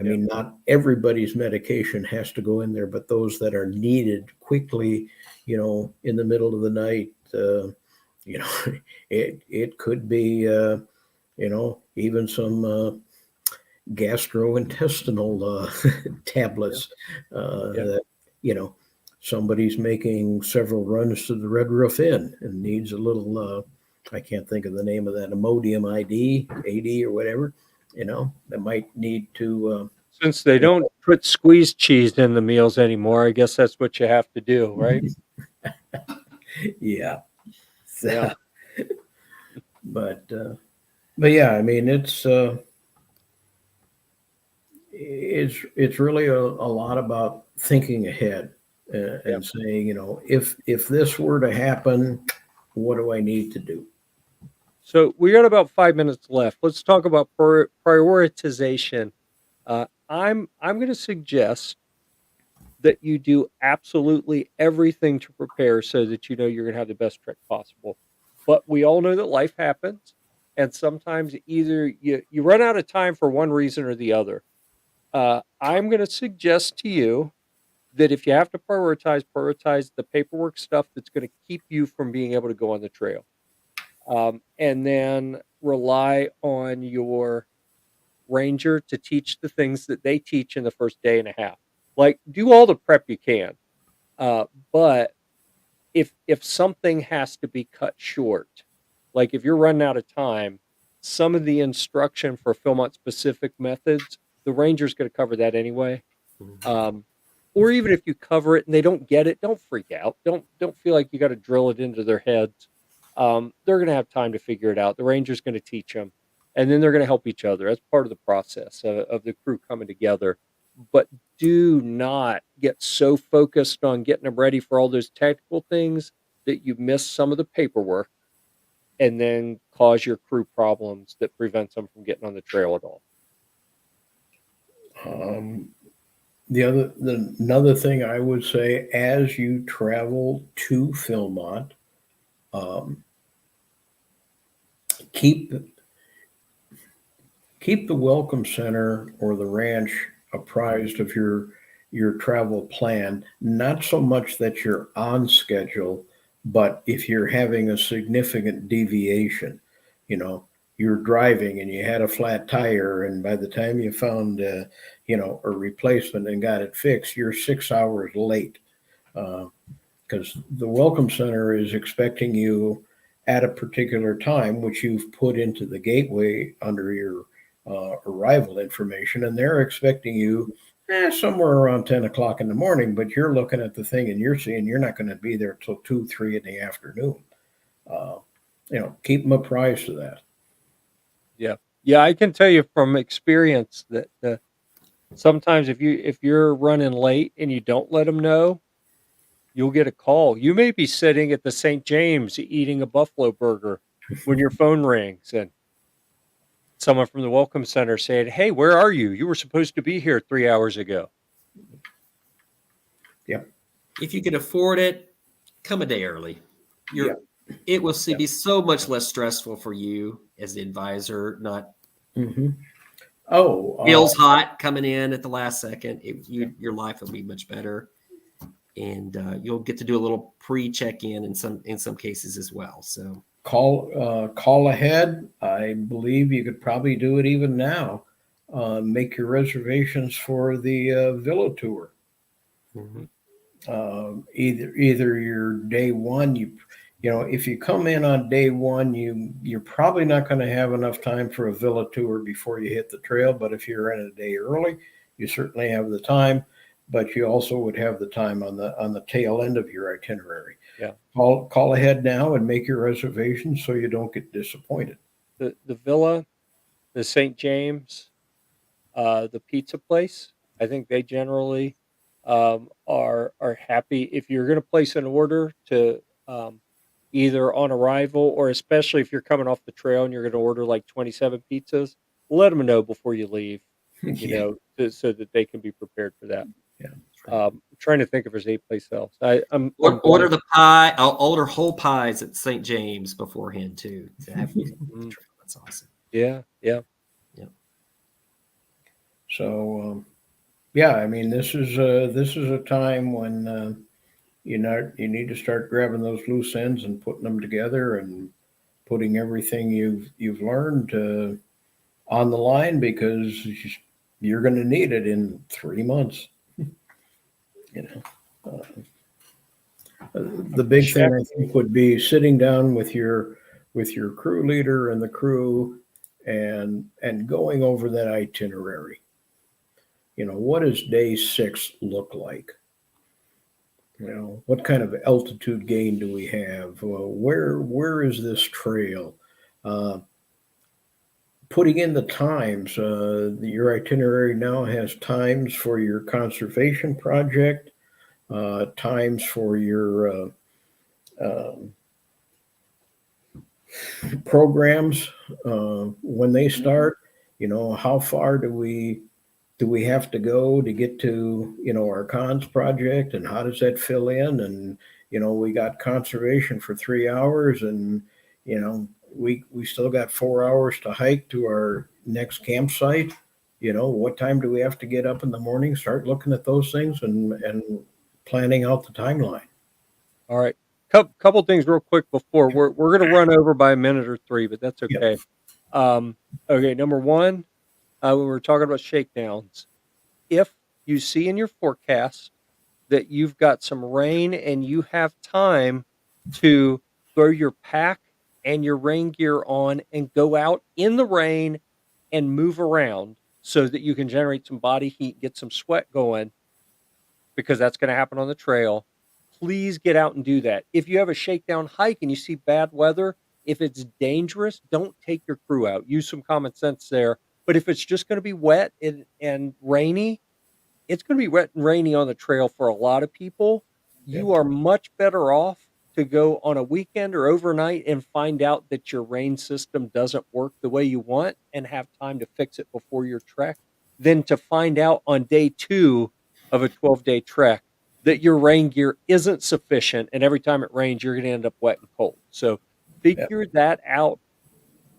I mean, not everybody's medication has to go in there, but those that are needed quickly, in the middle of the night, it could be, even some gastrointestinal tablets that, somebody's making several runs to the Red Roof Inn and needs a little, I can't think of the name of that, Imodium AD or whatever, that might need to. Since they don't put squeezed cheese in the meals anymore, I guess that's what you have to do, right? Yeah. Yeah. But yeah, I mean, it's really a lot about thinking ahead and saying, if this were to happen, what do I need to do? So we got about 5 minutes left. Let's talk about prioritization. I'm going to suggest that you do absolutely everything to prepare so that you know you're going to have the best trek possible. But we all know that life happens, and sometimes either you run out of time for one reason or the other. I'm going to suggest to you that if you have to prioritize the paperwork stuff that's going to keep you from being able to go on the trail. And then rely on your ranger to teach the things that they teach in the first day and a half. Like, do all the prep you can. But if something has to be cut short, like if you're running out of time, some of the instruction for Philmont specific methods, the ranger's going to cover that anyway. Um, or even if you cover it and they don't get it, don't freak out. Don't feel like you got to drill it into their heads. They're going to have time to figure it out. The ranger's going to teach them, and then they're going to help each other. That's part of the process of the crew coming together. But do not get so focused on getting them ready for all those technical things that you miss some of the paperwork, and then cause your crew problems that prevents them from getting on the trail at all. Another thing I would say, as you travel to Philmont, keep the welcome center or the ranch apprised of your travel plan. Not so much that you're on schedule, but if you're having a significant deviation, you're driving and you had a flat tire, and by the time you found a replacement and got it fixed, you're 6 hours late, because the welcome center is expecting you at a particular time, which you've put into the gateway under your arrival information, and they're expecting you somewhere around 10 o'clock in the morning, but you're looking at the thing and you're seeing you're not going to be there till 2, 3 in the afternoon. Keep them apprised of that. Yeah, I can tell you from experience that sometimes if you're running late and you don't let them know, you'll get a call. You may be sitting at the St. James eating a buffalo burger when your phone rings, and someone from the welcome center said, "Hey, where are you? You were supposed to be here 3 hours ago." Yep. If you can afford it, come a day early. It will be so much less stressful for you as the advisor, not feels hot coming in at the last second. Your life will be much better, and you'll get to do a little pre-check-in in some cases as well. So call ahead. I believe you could probably do it even now. Make your reservations for the villa tour. Either your day one, if you come in on day one, you're probably not going to have enough time for a villa tour before you hit the trail. But if you're in a day early, you certainly have the time. But you also would have the time on the tail end of your itinerary. Yeah. Call ahead now and make your reservations so you don't get disappointed. The villa, the St. James, the pizza place, I think they generally are happy if you're going to place an order to either on arrival, or especially if you're coming off the trail and you're going to order like 27 pizzas, let them know before you leave, so that they can be prepared for that. Yeah. I'm trying to think if there's any place else. I'm order the pie. I'll order whole pies at St. James beforehand too. To have the trail. That's awesome. Yeah. So, I mean, this is a time when you need to start grabbing those loose ends and putting them together and putting everything you've learned on the line, because you're going to need it in 3 months. The big thing I think would be sitting down with your crew leader and the crew and going over that itinerary. What does day 6 look like? What kind of altitude gain do we have? Where is this trail? Putting in the times. Your itinerary now has times for your conservation project, times for your programs when they start. How far do we have to go to get to our cons project, and how does that fill in? And we got conservation for 3 hours, and we still got 4 hours to hike to our next campsite. what time do we have to get up in the morning? Start looking at those things and planning out the timeline. All right. Couple things real quick before we're going to run over by a minute or three, but that's Yep. okay. Okay. Number one, when we're talking about shakedowns, if you see in your forecast that you've got some rain and you have time to throw your pack and your rain gear on and go out in the rain and move around so that you can generate some body heat, get some sweat going, because that's going to happen on the trail. Please get out and do that. If you have a shakedown hike and you see bad weather, if it's dangerous, don't take your crew out. Use some common sense there. But if it's just going to be wet and rainy, it's going to be wet and rainy on the trail for a lot of people. Yep. You are much better off to go on a weekend or overnight and find out that your rain system doesn't work the way you want and have time to fix it before your trek than to find out on day 2 of a 12-day trek that your rain gear isn't sufficient, and every time it rains you're going to end up wet and cold. So Yep. figure that out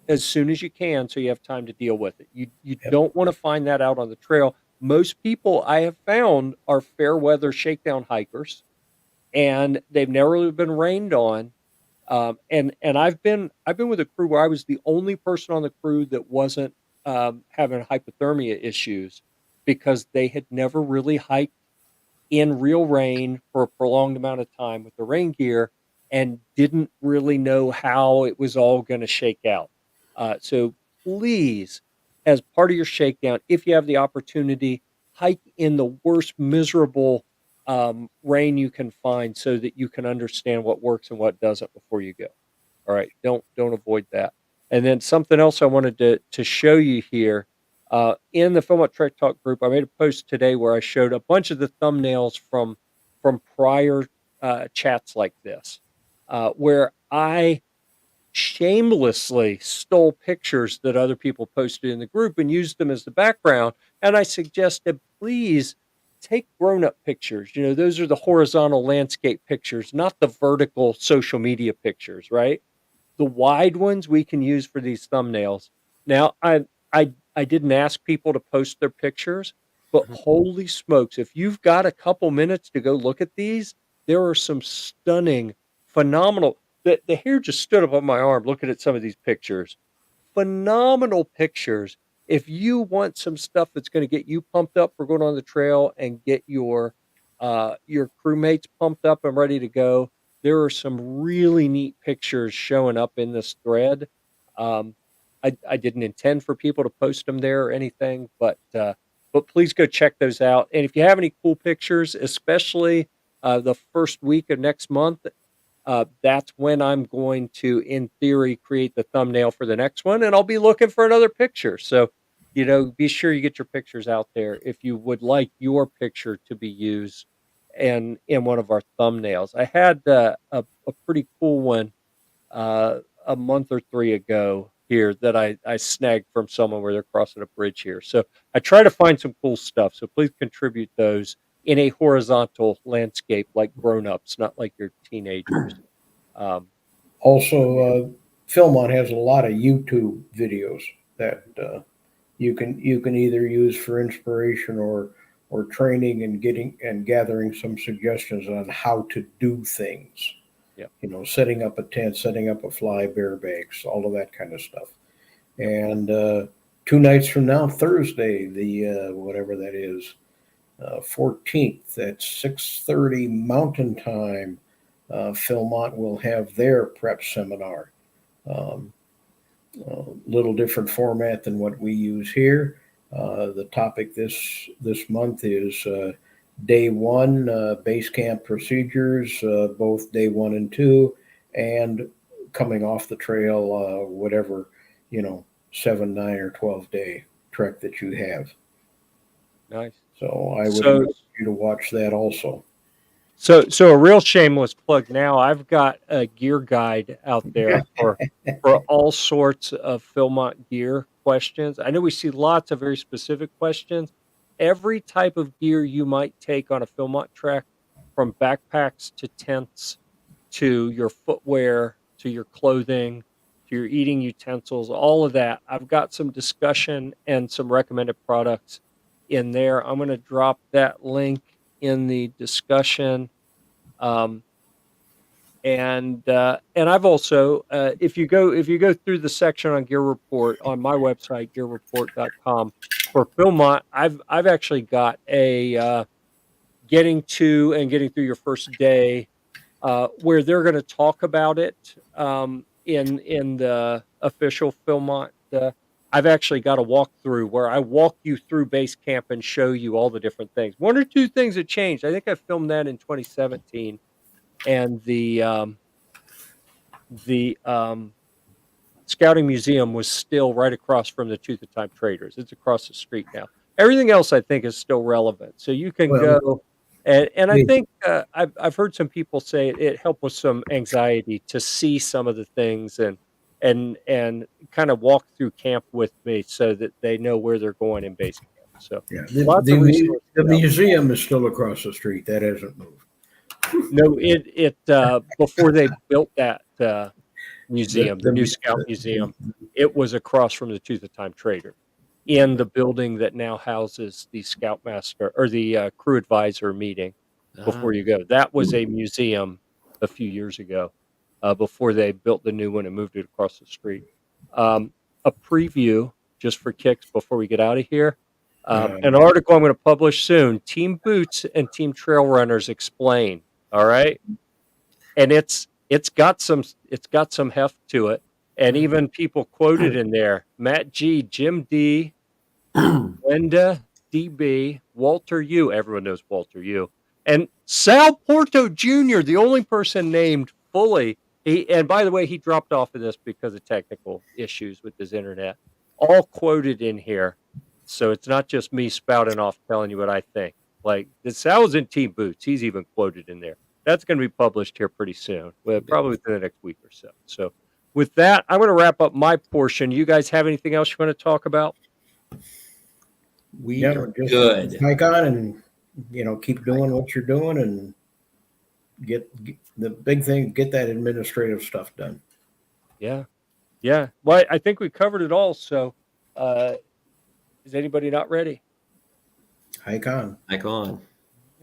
as soon as you can so you have time to deal with it. You Yep. don't want to find that out on the trail. Most people I have found are fair weather shakedown hikers, and they've never really been rained on. And I've been with a crew where I was the only person on the crew that wasn't having hypothermia issues because they had never really hiked in real rain for a prolonged amount of time with the rain gear and didn't really know how it was all going to shake out. So please, as part of your shakedown, if you have the opportunity, hike in the worst miserable rain you can find so that you can understand what works and what doesn't before you go. All right, don't avoid that. And then something else I wanted to show you here in the Philmont Trek Talk group, I made a post today where I showed a bunch of the thumbnails from prior chats like this, where I shamelessly stole pictures that other people posted in the group and used them as the background. And I suggested, please take grown-up pictures. Those are the horizontal landscape pictures, not the vertical social media pictures, right? The wide ones we can use for these thumbnails. Now, I didn't ask people to post their pictures, but holy smokes, if you've got a couple minutes to go look at these, there are some stunning, phenomenal. The hair just stood up on my arm looking at some of these pictures. Phenomenal pictures. If you want some stuff that's going to get you pumped up for going on the trail and get your crewmates pumped up and ready to go, there are some really neat pictures showing up in this thread. Um, I didn't intend for people to post them there or anything, but please go check those out. And if you have any cool pictures, especially the first week of next month, that's when I'm going to, in theory, create the thumbnail for the next one, and I'll be looking for another picture. So, be sure you get your pictures out there if you would like your picture to be used in one of our thumbnails. I had a pretty cool one a month or 3 ago here that I snagged from someone where they're crossing a bridge here. So I try to find some cool stuff. So please contribute those in a horizontal landscape like grown-ups, not like your teenagers. Also, Philmont has a lot of YouTube videos that you can either use for inspiration or training and gathering some suggestions on how to do things. Yep. Setting up a tent, setting up a fly, bear bags, all of that kind of stuff. And 2 nights from now, Thursday, the whatever that is, 14th at 6:30 Mountain Time, Philmont will have their prep seminar. A little different format than what we use here. The topic this month is day 1, base camp procedures, both day 1 and 2, and coming off the trail, whatever 7, 9, or 12-day trek that you have. Nice. So I would encourage you to watch that also. So a real shameless plug now. I've got a gear guide out there for all sorts of Philmont gear questions. I know we see lots of very specific questions. Every type of gear you might take on a Philmont trek, from backpacks to tents to your footwear to your clothing to your eating utensils, all of that. I've got some discussion and some recommended products in there. I'm going to drop that link in the discussion. And I've also, if you go through the section on Gear Report on my website, gearreport.com, for Philmont, I've actually got a getting to and getting through your first day, where they're going to talk about it in the official Philmont. I've actually got a walkthrough where I walk you through base camp and show you all the different things. One or two things that changed. I think I filmed that in 2017, and the Scouting Museum was still right across from the Tooth of Time Traders. It's across the street now. Everything else I think is still relevant. So you can Well, go, and I think I've heard some people say it helped with some anxiety to see some of the things and kind of walk through camp with me so that they know where they're going in base camp. So yeah, lots of resources. the museum is still across the street. That hasn't moved. No, it before they built that museum, the new Scout Museum, it was across from the Tooth of Time Trader, in the building that now houses the Scoutmaster or the crew advisor meeting. Before you go, that was a museum a few years ago, before they built the new one and moved it across the street. A preview just for kicks before we get out of here. An article I'm going to publish soon. Team Boots and Team Trail Runners explain. All right, and it's got some heft to it, and even people quoted in there: Matt G, Jim D, Linda DB, Walter U. Everyone knows Walter U. And Sal Porto Jr., the only person named fully. And by the way, he dropped off of this because of technical issues with his internet. All quoted in here, so it's not just me spouting off telling you what I think. Like, Sal's in Team Boots. He's even quoted in there. That's going to be published here pretty soon, probably within the next week or so. So with that, I'm going to wrap up my portion. You guys have anything else you want to talk about? We are good. Hike on and keep doing what you're doing and get the big thing, get that administrative stuff done. Yeah. Well, I think we covered it all. So is anybody not ready? Hike on. Hike on.